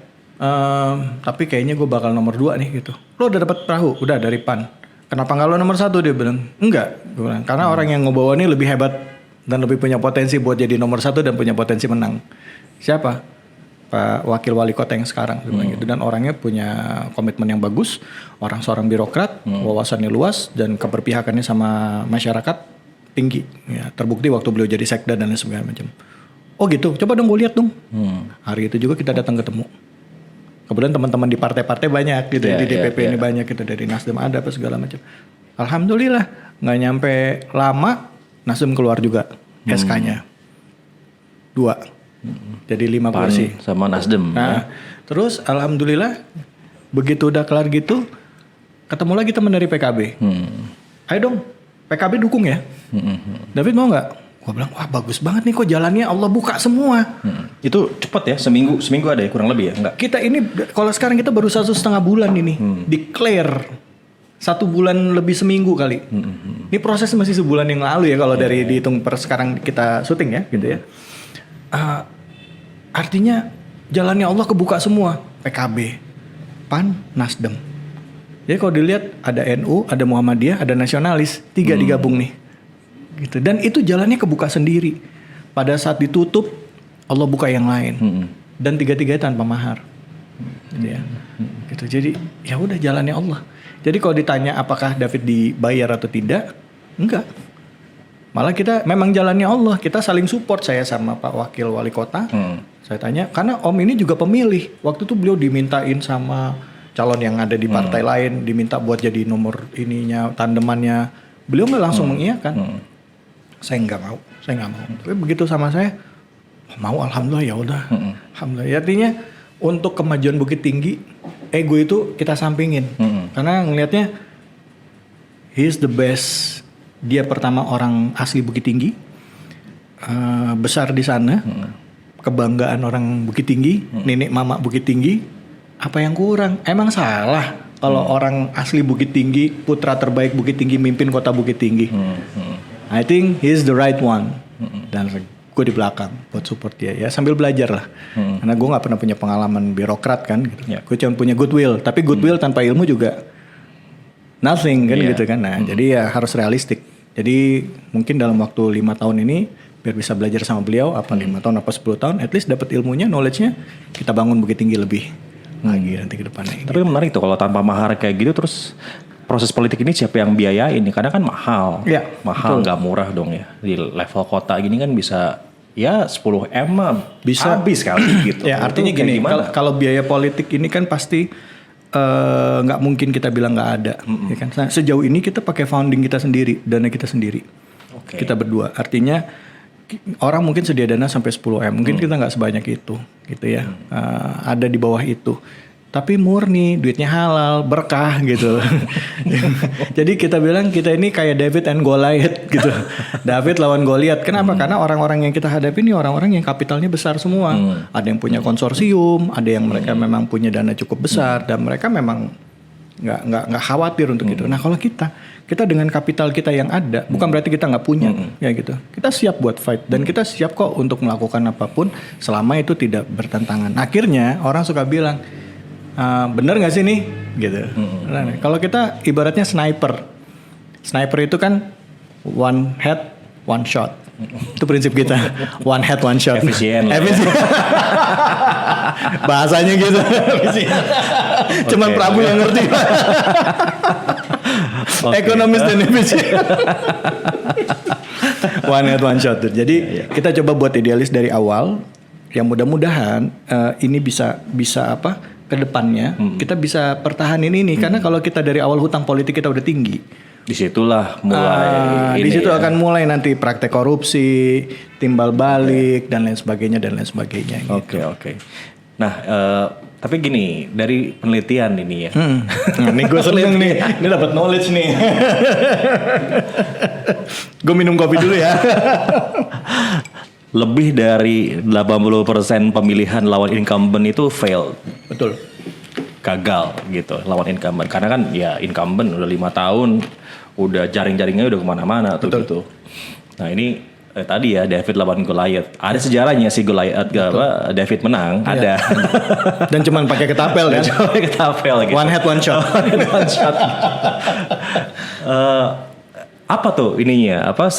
tapi kayaknya gue bakal nomor 2 nih gitu. Lu udah dapat perahu? Udah dari PAN. Kenapa nggak lo nomor 1? Dia bilang, enggak. Gue bilang, karena orang yang ngebawa ini lebih hebat dan lebih punya potensi buat jadi nomor 1 dan punya potensi menang. Siapa? Pak Wakil Wali Kota yang sekarang gitu. Dan orangnya punya komitmen yang bagus, seorang birokrat, wawasannya luas dan keberpihakannya sama masyarakat tinggi. Ya, terbukti waktu beliau jadi sekda dan lain sebagainya macam. Oh gitu, coba dong gue lihat dong. Hari itu juga kita datang ketemu. Kebetulan teman-teman di partai-partai banyak gitu, di DPP ini banyak gitu, dari Nasdem ada apa segala macam. Alhamdulillah nggak nyampe lama Nasdem keluar juga SK-nya 2. Jadi 5 kursi sama Nasdem. Nah, terus alhamdulillah begitu udah kelar gitu, ketemu lagi teman dari PKB. Ayo dong, PKB dukung ya. David mau nggak? Gue bilang, wah bagus banget nih kok jalannya Allah buka semua. Itu cepat ya, seminggu ada ya kurang lebih ya? Enggak? Kita ini kalau sekarang kita baru 1,5 bulan ini declare 1 bulan lebih seminggu kali. Ini proses masih sebulan yang lalu ya kalau dari dihitung per sekarang kita syuting ya gitu ya. Artinya jalannya Allah kebuka semua. PKB, PAN, Nasdem. Jadi kalau dilihat ada NU, ada Muhammadiyah, ada nasionalis, 3 digabung nih. Gitu. Dan itu jalannya kebuka sendiri. Pada saat ditutup, Allah buka yang lain. Dan 3-3 tanpa mahar. Gitu ya. Gitu. Jadi ya udah jalannya Allah. Jadi kalau ditanya apakah David dibayar atau tidak, enggak. Malah kita memang jalannya Allah, kita saling support. Saya sama Pak Wakil Wali Kota, saya tanya, karena Om ini juga pemilih. Waktu itu beliau dimintain sama calon yang ada di partai lain, diminta buat jadi nomor ininya, tandemannya. Beliau nggak langsung mengiyakan. Saya nggak mau. Tapi begitu sama saya, mau alhamdulillah ya udah. Alhamdulillah. Artinya untuk kemajuan Bukit Tinggi, ego itu kita sampingin. Karena ngelihatnya, he is the best. Dia pertama orang asli Bukit Tinggi, besar di sana, kebanggaan orang Bukit Tinggi, nenek mama Bukit Tinggi. Apa yang kurang? Emang salah kalau orang asli Bukit Tinggi, putra terbaik Bukit Tinggi mimpin kota Bukit Tinggi? I think he is the right one. Dan gue di belakang buat support dia ya, sambil belajar lah. Karena gue nggak pernah punya pengalaman birokrat kan. Gitu. Gue cuma punya goodwill, tapi goodwill tanpa ilmu juga nothing kan gitu kan. Nah jadi ya harus realistik. Jadi mungkin dalam waktu 5 tahun ini biar bisa belajar sama beliau, apa 5 tahun apa 10 tahun, at least dapat ilmunya, knowledge-nya, kita bangun Bukit Tinggi lebih lagi nanti ke depannya. Tapi menarik tuh kalau tanpa mahar kayak gitu, terus proses politik ini siapa yang biayain? Karena kan mahal, mahal nggak murah dong ya. Di level kota gini kan bisa ya 10 M bisa habis kali gitu. Ya artinya gini, kalau biaya politik ini kan pasti nggak mungkin kita bilang nggak ada, ya kan? Nah, sejauh ini kita pakai founding kita sendiri, dana kita sendiri, kita berdua. Artinya orang mungkin sedia dana sampai 10 M, mungkin kita nggak sebanyak itu, gitu ya. Ada di bawah itu. Tapi murni, duitnya halal, berkah gitu. Jadi kita bilang kita ini kayak David and Goliath gitu. David lawan Goliath. Kenapa? Karena orang-orang yang kita hadapi ini orang-orang yang kapitalnya besar semua. Ada yang punya konsorsium, ada yang mereka memang punya dana cukup besar, dan mereka memang nggak khawatir untuk itu. Nah kalau kita dengan kapital kita yang ada, bukan berarti kita nggak punya, ya gitu. Kita siap buat fight dan kita siap kok untuk melakukan apapun selama itu tidak bertentangan. Akhirnya orang suka bilang, bener nggak sih nih gitu. Nah, kalau kita ibaratnya sniper itu kan one head one shot, itu prinsip kita. One head one shot, efisien. Bahasanya gitu. Cuman Prabu yang ngerti. Ekonomis dan efisien. One head one shot. Jadi kita coba buat idealis dari awal, yang mudah-mudahan ini bisa apa ke depannya kita bisa pertahanin ini. Karena kalau kita dari awal hutang politik kita udah tinggi, disitulah mulai di situ akan mulai nanti praktek korupsi, timbal balik dan lain sebagainya gitu. Oke. Nah tapi gini, dari penelitian ini ya, ini gue seneng nih, ini dapat knowledge nih. Gue minum kopi dulu ya. Lebih dari 80% pemilihan lawan incumbent itu fail. Betul. Gagal gitu lawan incumbent. Karena kan ya incumbent udah 5 tahun, udah jaring-jaringnya udah kemana-mana tuh gitu. Nah ini tadi ya David lawan Goliath. Ada sejarahnya sih Goliath David menang. Ada. Dan cuman pakai ketapel kan. Cuma ketapel gitu. One head one shot. One shot. Apa tuh ininya? Apa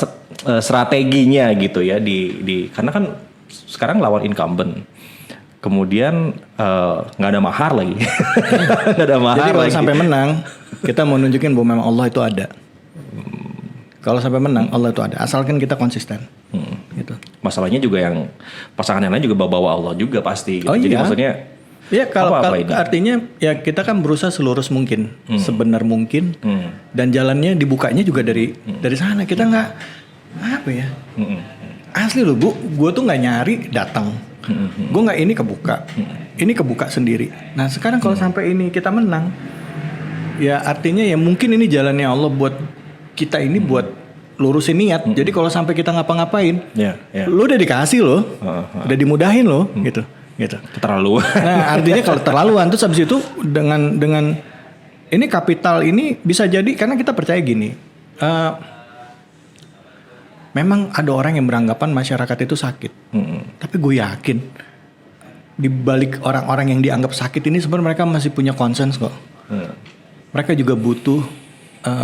strateginya gitu ya di karena kan sekarang lawan incumbent. Kemudian nggak ada mahar lagi. Nggak ada mahar. Jadi kalau lagi. sampai menang, kita mau nunjukin bahwa memang Allah itu ada. Kalau sampai menang, Allah itu ada. Asalkan kita konsisten. Gitu. Masalahnya juga yang pasangan yang lain juga bawa Allah juga pasti. Gitu. Oh, Jadi iya. maksudnya Ya kalau ini? artinya ya kita kan berusaha selurus mungkin, sebenar mungkin, dan jalannya dibukanya juga dari sana. Kita nggak apa ya? Asli loh, gue tuh nggak nyari datang. Gue nggak ini kebuka sendiri. Nah sekarang kalau sampai ini kita menang, ya artinya ya mungkin ini jalannya Allah buat kita ini buat lurusin niat. Jadi kalau sampai kita ngapa-ngapain, lu udah dikasih loh, udah dimudahin loh, gitu. Keterlaluan. Nah artinya kalau terlaluan terus habis itu dengan ini kapital ini bisa jadi karena kita percaya gini. Memang ada orang yang beranggapan masyarakat itu sakit. Tapi gue yakin di balik orang-orang yang dianggap sakit ini sebenarnya mereka masih punya concern kok. Mereka juga butuh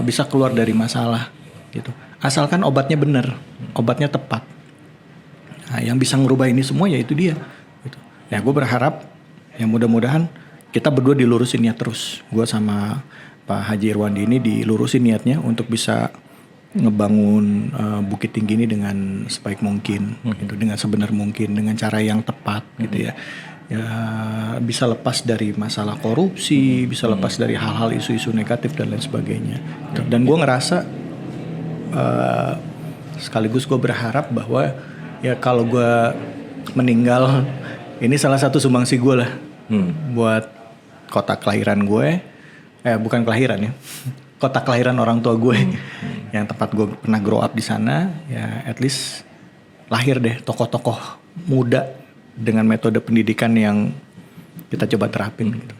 bisa keluar dari masalah gitu. Asalkan obatnya benar, obatnya tepat. Nah, yang bisa ngerubah ini semua ya itu dia. Gitu. Ya gue berharap ya mudah-mudahan kita berdua dilurusin niat terus. Gue sama Pak Haji Irwandi ini dilurusin niatnya untuk bisa ngebangun Bukit Tinggi ini dengan sebaik mungkin, gitu, dengan sebenar mungkin, dengan cara yang tepat, gitu ya. Ya bisa lepas dari masalah korupsi, bisa lepas dari hal-hal isu-isu negatif dan lain sebagainya. Dan gue ngerasa sekaligus gue berharap bahwa ya kalau gue meninggal ini salah satu sumbangsi gue lah buat kota kelahiran gue, bukan kelahiran ya. Kota kelahiran orang tua gue yang tempat gue pernah grow up di sana, ya at least lahir deh tokoh-tokoh muda dengan metode pendidikan yang kita coba terapin gitu.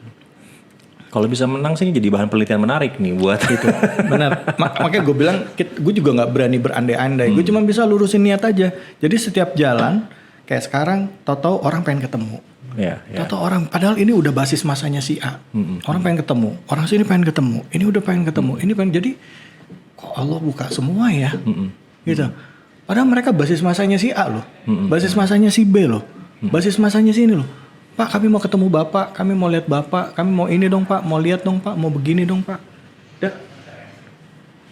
Kalau bisa menang sih jadi bahan penelitian menarik nih buat itu. Benar. Makanya gue bilang gue juga nggak berani berandai-andai. Gue cuma bisa lurusin niat aja. Jadi setiap jalan kayak sekarang tahu-tahu orang pengen ketemu. Tahu-tahu orang padahal ini udah basis masanya si A. Orang pengen ketemu, orang sini pengen ketemu, ini udah pengen ketemu, ini pengen jadi kok Allah buka semua ya. Gitu. Padahal mereka basis masanya si A loh. Basis masanya si B loh. Basis masanya si ini loh. Pak, kami mau ketemu Bapak, kami mau lihat Bapak, kami mau ini dong Pak, mau lihat dong Pak, mau begini dong Pak.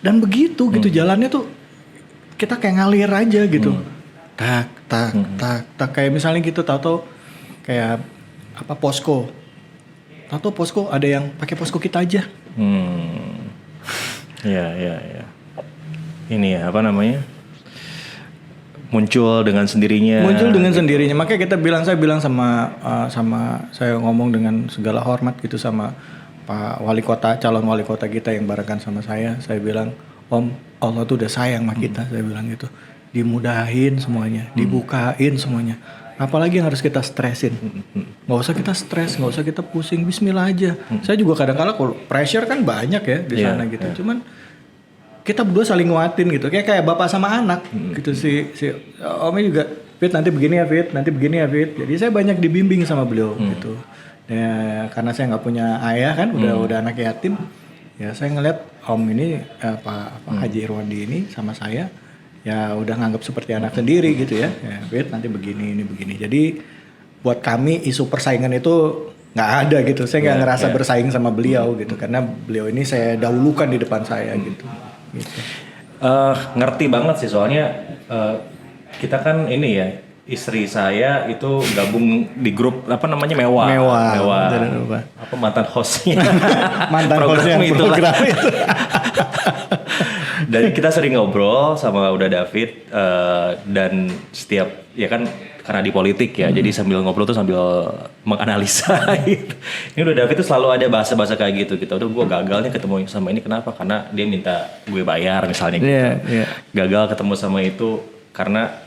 Dan begitu gitu jalannya tuh kita kayak ngalir aja gitu. Tak kayak misalnya gitu tahu-tahu kayak apa posko. Tahu posko ada yang pakai posko kita aja. Ya. Ini ya apa namanya? Muncul dengan sendirinya. Makanya saya bilang sama saya ngomong dengan segala hormat gitu sama Pak Wali Kota, calon Wali Kota kita yang barengan sama saya. Saya bilang, Om, Allah tuh udah sayang sama kita. Saya bilang gitu. Dimudahin semuanya, dibukain semuanya. Apalagi yang harus kita stresin. Gak usah kita stres, gak usah kita pusing. Bismillah aja. Saya juga kadang-kadang kalau pressure kan banyak ya di sana gitu. Cuman kita berdua saling nguatin gitu. Kayak bapak sama anak gitu. Si Omnya juga, Fit nanti begini ya Fit, nanti begini ya Fit. Jadi saya banyak dibimbing sama beliau gitu. Ya, karena saya nggak punya ayah kan, udah anak yatim. Ya saya ngeliat Om ini Pak Haji Irwandi ini sama saya. Ya udah nganggap seperti anak sendiri gitu ya. Ya Fit nanti begini, ini begini. Jadi buat kami isu persaingan itu nggak ada gitu. Saya nggak ngerasa bersaing sama beliau gitu. Karena beliau ini saya dahulukan di depan saya gitu. Ngerti banget sih soalnya kita kan ini ya istri saya itu gabung di grup apa namanya mewah. Apa mantan hostnya program itu. Dan kita sering ngobrol sama udah David dan setiap ya kan karena di politik ya jadi sambil ngobrol tuh sambil menganalisa gitu. Ini udah David tuh selalu ada bahasa-bahasa kayak gitu. Udah gue gagalnya ketemu sama ini kenapa? Karena dia minta gue bayar misalnya gitu. Gagal ketemu sama itu karena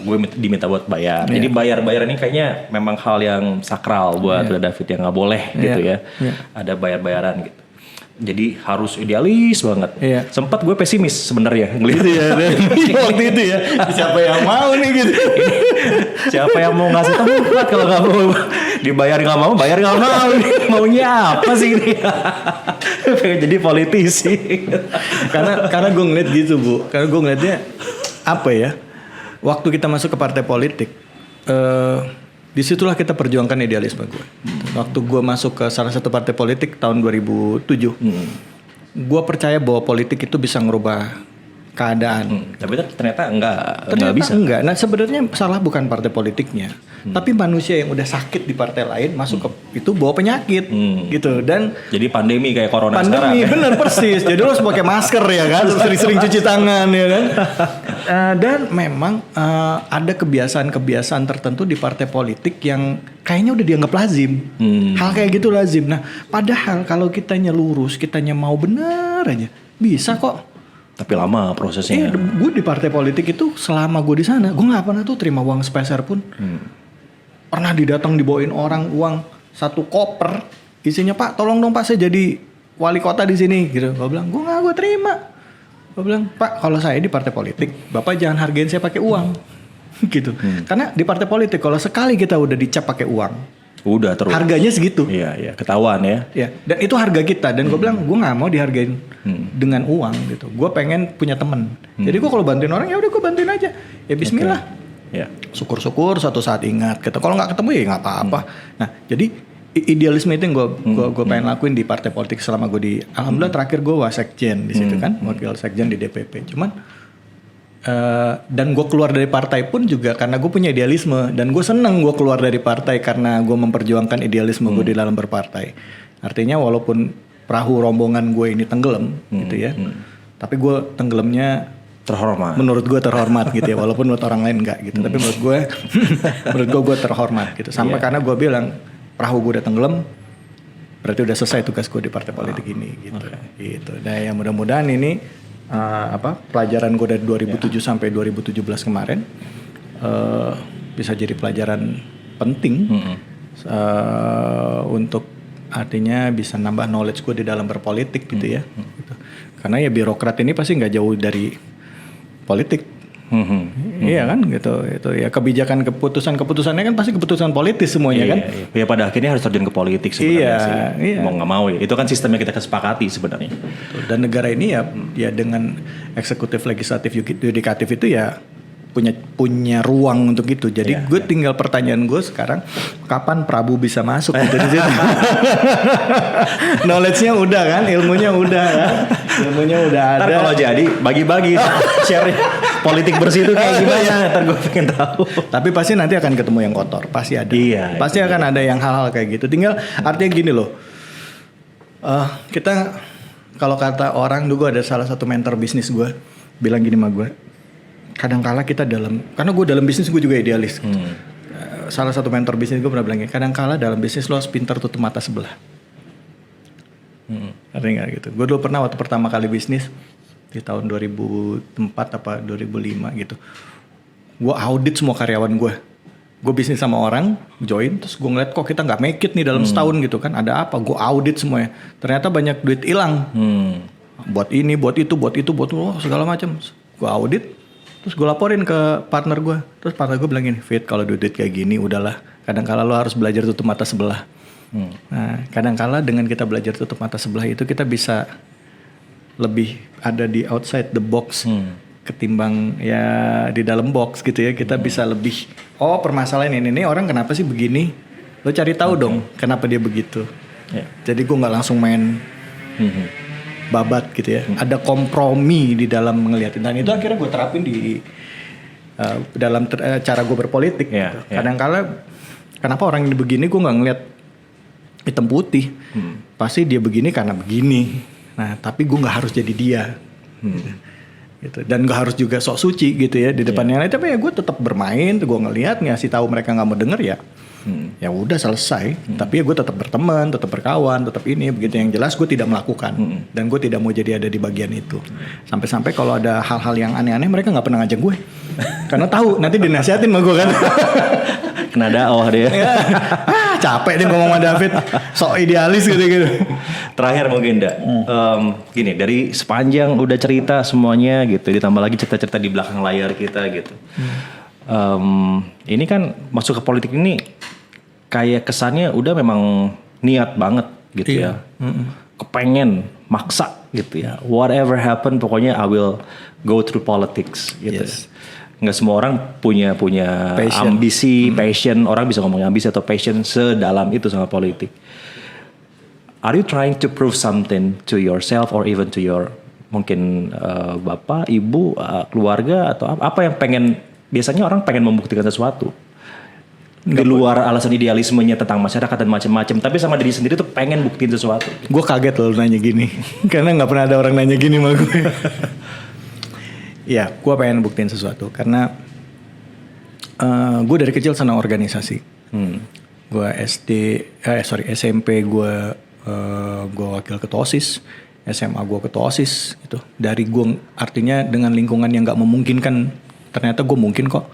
gue diminta buat bayar. Jadi bayar-bayar ini kayaknya memang hal yang sakral buat udah David yang nggak boleh gitu ya. Ada bayar-bayaran gitu. Jadi harus idealis banget. Iya. Sempat gue pesimis sebenarnya ngelihat Waktu itu ya. Siapa yang mau nih gitu. siapa yang mau ngasih tempat kalau nggak mau dibayar nggak mau, bayar nggak mau. Maunya apa sih ini? Pengen jadi politisi. karena gue ngeliat gitu Bu. Karena gue ngeliatnya apa ya? Waktu kita masuk ke partai politik, disitulah kita perjuangkan idealisme gue. Waktu gue masuk ke salah satu partai politik tahun 2007, gue percaya bahwa politik itu bisa ngerubah keadaan. Tapi ternyata nggak Ternyata bisa. enggak. Nah sebenarnya salah bukan partai politiknya, tapi manusia yang udah sakit di partai lain masuk ke itu bawa penyakit, gitu. Dan Jadi pandemi kayak corona sekarang. pandemi bener persis. Jadi lo harus pakai masker ya kan, sering-sering cuci tangan ya kan. Dan memang ada kebiasaan-kebiasaan tertentu di partai politik yang kayaknya udah dianggap lazim. Hal kayak gitu lazim. Nah, padahal kalau kitanya lurus, kitanya mau bener aja, bisa kok. Tapi lama prosesnya. Gue di partai politik itu selama gue di sana, gue nggak pernah tuh terima uang sepeser pun. Pernah dibawain orang uang 1 koper, isinya Pak, tolong dong Pak saya jadi wali kota di sini, gitu. Gue bilang, gue terima. Gue bilang, Pak, kalau saya di partai politik, Bapak jangan hargain saya pakai uang, gitu. Karena di partai politik kalau sekali kita udah dicap pakai uang, Udah terus. harganya segitu. Iya, ketahuan ya. Ya, dan itu harga kita. Dan gue bilang, gue nggak mau dihargain dengan uang gitu. Gue pengen punya temen. Jadi gue kalau bantuin orang ya udah gue bantuin aja. Ya Bismillah. Ya. Syukur-syukur suatu saat ingat. Gitu. Kalau nggak ketemu ya nggak apa-apa. Nah, jadi idealisme itu yang gue pengen lakuin di partai politik selama gue di. Alhamdulillah terakhir gue wasekjen di situ kan, wakil sekjen di DPP. Cuman dan gue keluar dari partai pun juga karena gue punya idealisme, dan gue seneng gue keluar dari partai karena gue memperjuangkan idealisme gue di dalam berpartai. Artinya walaupun perahu rombongan gue ini tenggelam gitu ya, tapi gue tenggelamnya Terhormat. menurut gue terhormat gitu ya, walaupun menurut orang lain enggak gitu. Tapi menurut gue terhormat gitu. Sampai karena gue bilang perahu gue udah tenggelam, berarti udah selesai tugas gue di partai politik ini gitu. Gitu. Dan ya mudah-mudahan ini pelajaran gue dari 2007 sampai 2017 kemarin bisa jadi pelajaran penting untuk artinya bisa nambah knowledge gue di dalam berpolitik gitu ya. Gitu. Karena ya birokrat ini pasti nggak jauh dari politik. Iya kan gitu. Itu ya keputusannya kan pasti keputusan politis semuanya kan. Ya pada akhirnya harus terjun ke politik sebenarnya sih. Iya. Mau nggak mau ya. Itu kan sistem yang kita kesepakati sebenarnya. Dan negara ini ya dengan eksekutif, legislatif, yudikatif itu ya punya ruang untuk itu. Jadi gue tinggal pertanyaan gue sekarang, kapan Prabu bisa masuk gitu di situ. Knowledge-nya udah kan, ilmunya udah kan. Ilmunya udah ada. Ntar kalau jadi bagi-bagi share politik bersih itu kayak gimana? Ntar gue pengen tahu. Tapi pasti nanti akan ketemu yang kotor, pasti ada. Iya, pasti akan ada yang hal-hal kayak gitu. Tinggal artinya gini loh. Kita kalau kata orang dulu, ada salah satu mentor bisnis gue bilang gini sama gue. Kadangkala kita karena gue dalam bisnis gue juga idealis. Salah satu mentor bisnis gue pernah bilang gini, kadangkala dalam bisnis lo harus pintar tutup mata sebelah. Artinya gak gitu. Gue dulu pernah waktu pertama kali bisnis di tahun 2004 apa 2005 gitu. Gue audit semua karyawan gue. Gue bisnis sama orang, join, terus gue ngeliat kok kita nggak make it nih dalam setahun gitu kan. Ada apa? Gue audit semuanya. Ternyata banyak duit hilang. Buat ini, buat itu, segala macam. Gue audit, terus gue laporin ke partner gue. Terus partner gue bilang gini, Fit, kalau duit kayak gini udahlah. Kadang-kala lo harus belajar tutup mata sebelah. Nah, kadang-kala dengan kita belajar tutup mata sebelah itu kita bisa lebih ada di outside the box ketimbang ya di dalam box gitu ya. Kita bisa lebih, permasalahan ini orang kenapa sih begini? Lo cari tahu dong kenapa dia begitu. Jadi gue nggak langsung main babat gitu ya. Ada kompromi di dalam ngeliatin, dan itu akhirnya gue terapin di dalam cara gue berpolitik. Kadang-kala kenapa orang ini begini, gue nggak ngeliat hitam putih. Pasti dia begini karena begini. Nah, tapi gue nggak harus jadi dia. Gitu. Dan gak harus juga sok suci gitu ya di depan yang lain. Tapi ya gue tetap bermain, gue ngelihat, ngasih tahu mereka nggak mau denger ya. Ya udah selesai. Tapi ya gue tetap berteman, tetap berkawan, tetap ini. Begitu yang jelas gue tidak melakukan. Dan gue tidak mau jadi ada di bagian itu. Sampai-sampai kalau ada hal-hal yang aneh-aneh mereka gak pernah ngajak gue. Karena tahu nanti dinasihatin sama gue kan. Kena dakwah dia. Capek nih ngomong sama David. Sok idealis gitu-gitu. Terakhir mungkin gini, dari sepanjang udah cerita semuanya gitu, ditambah lagi cerita-cerita di belakang layar kita gitu. Ini kan masuk ke politik ini kayak kesannya udah memang niat banget gitu ya. Kepengen, maksa gitu ya. Whatever happen pokoknya I will go through politics gitu. Nggak semua orang punya Passion. ambisi, passion. Orang bisa ngomong ambisi atau passion sedalam itu sama politik. Are you trying to prove something to yourself or even to your mungkin bapak, ibu, keluarga atau apa yang biasanya orang pengen membuktikan sesuatu di luar alasan idealismenya tentang masyarakat dan macam-macam, tapi sama diri sendiri tuh pengen buktiin sesuatu. Gue kaget loh nanya gini. Karena gak pernah ada orang nanya gini sama gue. Ya, gue pengen buktiin sesuatu karena gue dari kecil senang organisasi. Gue SMP gue wakil ketua OSIS, SMA gue ketua OSIS gitu. Dari gue artinya dengan lingkungan yang nggak memungkinkan, ternyata gue mungkin kok.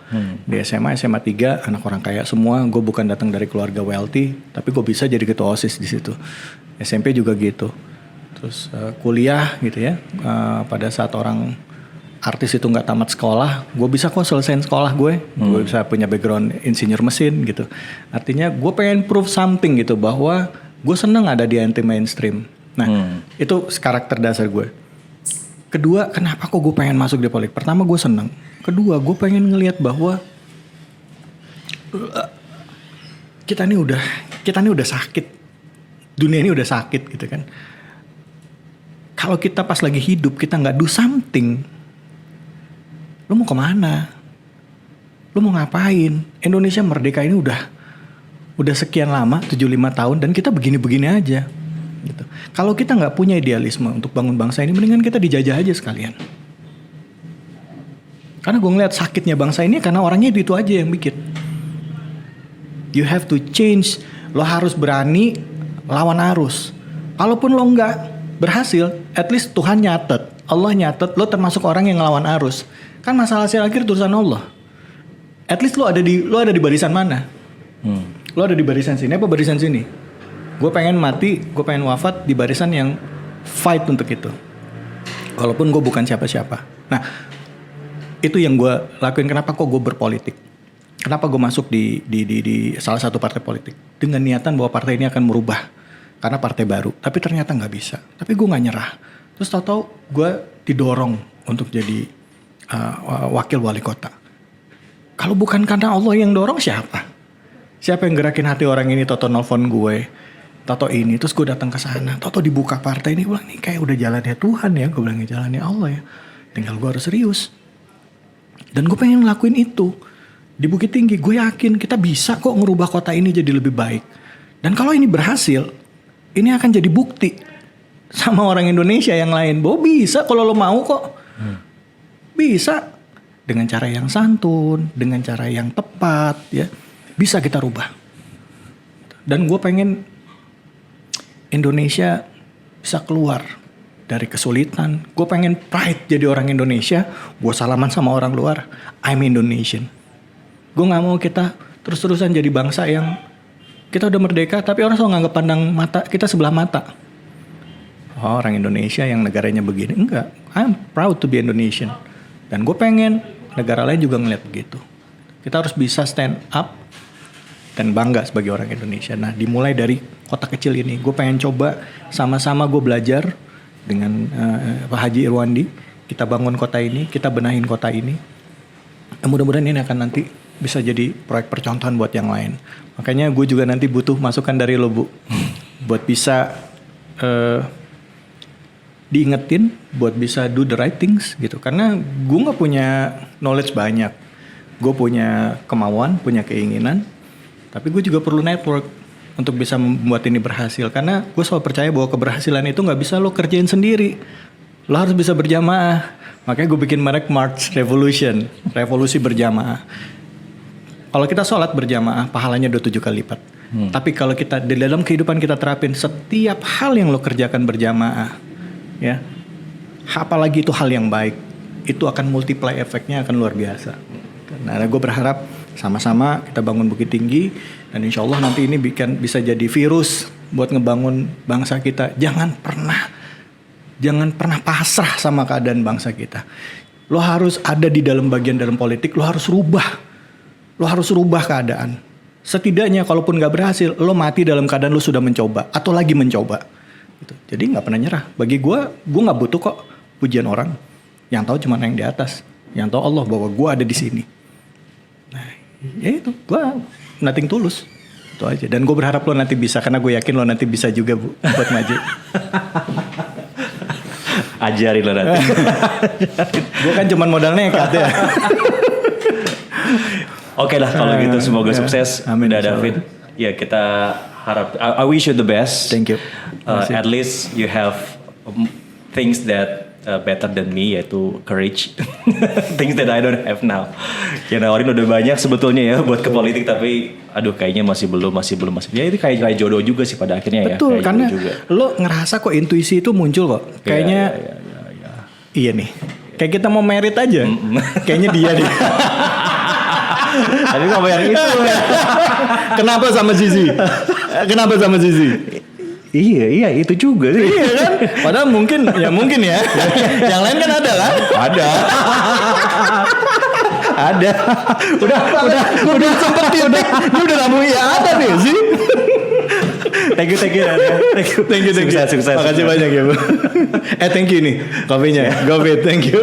Di SMA 3 anak orang kaya semua. Gue bukan datang dari keluarga wealthy, tapi gue bisa jadi ketua OSIS di situ. SMP juga gitu. Terus kuliah gitu ya. Pada saat orang artis itu nggak tamat sekolah, gue bisa kok selesaiin sekolah gue. Gue bisa punya background insinyur mesin gitu. Artinya gue pengen prove something gitu bahwa gue seneng ada di anti mainstream. Nah itu karakter dasar gue. Kedua, kenapa kok gue pengen masuk di politik? Pertama gue seneng. Kedua, gue pengen ngelihat bahwa kita ini udah sakit. Dunia ini udah sakit gitu kan. Kalau kita pas lagi hidup kita nggak do something, lo mau kemana? Lo mau ngapain? Indonesia merdeka ini udah sekian lama, 75 tahun dan kita begini-begini aja. Gitu. Kalau kita nggak punya idealisme untuk bangun bangsa ini, mendingan kita dijajah aja sekalian. Karena gue ngeliat sakitnya bangsa ini karena orangnya itu aja yang bikin. You have to change. Lo harus berani lawan arus. Kalaupun lo nggak berhasil, at least Tuhan nyatet, Allah nyatet, lo termasuk orang yang ngelawan arus. Kan masalah hasil akhir urusan Allah. At least lo ada di barisan mana? Lo ada di barisan sini apa barisan sini? Gue pengen mati, gue pengen wafat di barisan yang fight untuk itu. Walaupun gue bukan siapa-siapa. Nah, itu yang gue lakuin. Kenapa kok gue berpolitik? Kenapa gue masuk di salah satu partai politik? Dengan niatan bahwa partai ini akan merubah. Karena partai baru. Tapi ternyata gak bisa. Tapi gue gak nyerah. Terus tau-tau gue didorong untuk jadi wakil wali kota. Kalau bukan karena Allah yang dorong, siapa? Siapa yang gerakin hati orang ini? Toto nelfon gue, Toto ini, terus gue datang ke sana. Toto dibuka partai ini, gue bilang nih kayak udah jalannya Tuhan ya. Gue bilang jalannya Allah ya. Tinggal gue harus serius. Dan gue pengen ngelakuin itu di Bukit Tinggi. Gue yakin kita bisa kok ngerubah kota ini jadi lebih baik. Dan kalau ini berhasil, ini akan jadi bukti sama orang Indonesia yang lain bahwa bisa kalau lo mau kok. Bisa dengan cara yang santun, dengan cara yang tepat ya. Bisa kita rubah. Dan gue pengen Indonesia bisa keluar dari kesulitan. Gue pengen pride jadi orang Indonesia. Gue salaman sama orang luar, I'm Indonesian. Gue gak mau kita terus-terusan jadi bangsa yang kita udah merdeka tapi orang selalu nganggap pandang mata kita sebelah mata. Oh, orang Indonesia yang negaranya begini. Enggak, I'm proud to be Indonesian. Dan gue pengen negara lain juga ngeliat begitu. Kita harus bisa stand up dan bangga sebagai orang Indonesia. Nah, dimulai dari kota kecil ini. Gue pengen coba sama-sama gue belajar dengan Pak Haji Irwandi. Kita bangun kota ini, kita benahin kota ini. Mudah-mudahan ini akan nanti bisa jadi proyek percontohan buat yang lain. Makanya gue juga nanti butuh masukan dari lo, Bu. Buat bisa diingetin, buat bisa do the right things gitu. Karena gue gak punya knowledge banyak. Gue punya kemauan, punya keinginan. Tapi gue juga perlu network untuk bisa membuat ini berhasil. Karena gue selalu percaya bahwa keberhasilan itu gak bisa lo kerjain sendiri. Lo harus bisa berjamaah. Makanya gue bikin merek March Revolution, revolusi berjamaah. Kalau kita sholat berjamaah, pahalanya 27 kali lipat. Tapi kalau kita di dalam kehidupan kita terapin setiap hal yang lo kerjakan berjamaah, ya, apalagi itu hal yang baik, itu akan multiply efeknya akan luar biasa. Nah, gue berharap sama-sama kita bangun Bukit Tinggi dan insya Allah nanti ini bisa jadi virus buat ngebangun bangsa kita. Jangan pernah pasrah sama keadaan bangsa kita. Lo harus ada di dalam bagian dalam politik, lo harus rubah keadaan. Setidaknya kalaupun gak berhasil, lo mati dalam keadaan lo sudah mencoba atau lagi mencoba. Gitu. Jadi gak pernah nyerah. Bagi gue gak butuh kok pujian orang. Yang tahu cuma yang di atas. Yang tahu Allah bahwa gue ada di sini. Nah, ya itu, gue nothing tulus. Itu aja. Dan gue berharap lo nanti bisa, karena gue yakin lo nanti bisa juga buat maju. Ajarin lo nanti. Gue kan cuma modal nekat ya. Oke lah kalau gitu, semoga sukses. Amin, David. Ya kita harap. I wish you the best. Thank you. At least you have things that better than me, yaitu courage. Things that I don't have now. Ya nawarin udah banyak sebetulnya ya buat ke politik, tapi aduh kayaknya masih belum. Ya itu kayak jodoh juga sih pada akhirnya. Betul, ya. Betul karena juga. lo ngerasa kok intuisi itu muncul kok. Kayaknya iya nih. Kayak kita mau merit aja. Kayaknya dia deh. Tapi kamu yang itu. Kenapa sama Zizi? Iya itu juga sih. Iya kan? Padahal mungkin ya. Yang lain kan ada lah. Ada. Udah sempet titik. Ini udah namu ya ada nih sih. Thank you. Sukses. Makasih banyak ya Bu. Thank you nih kopinya. Goviet, thank you.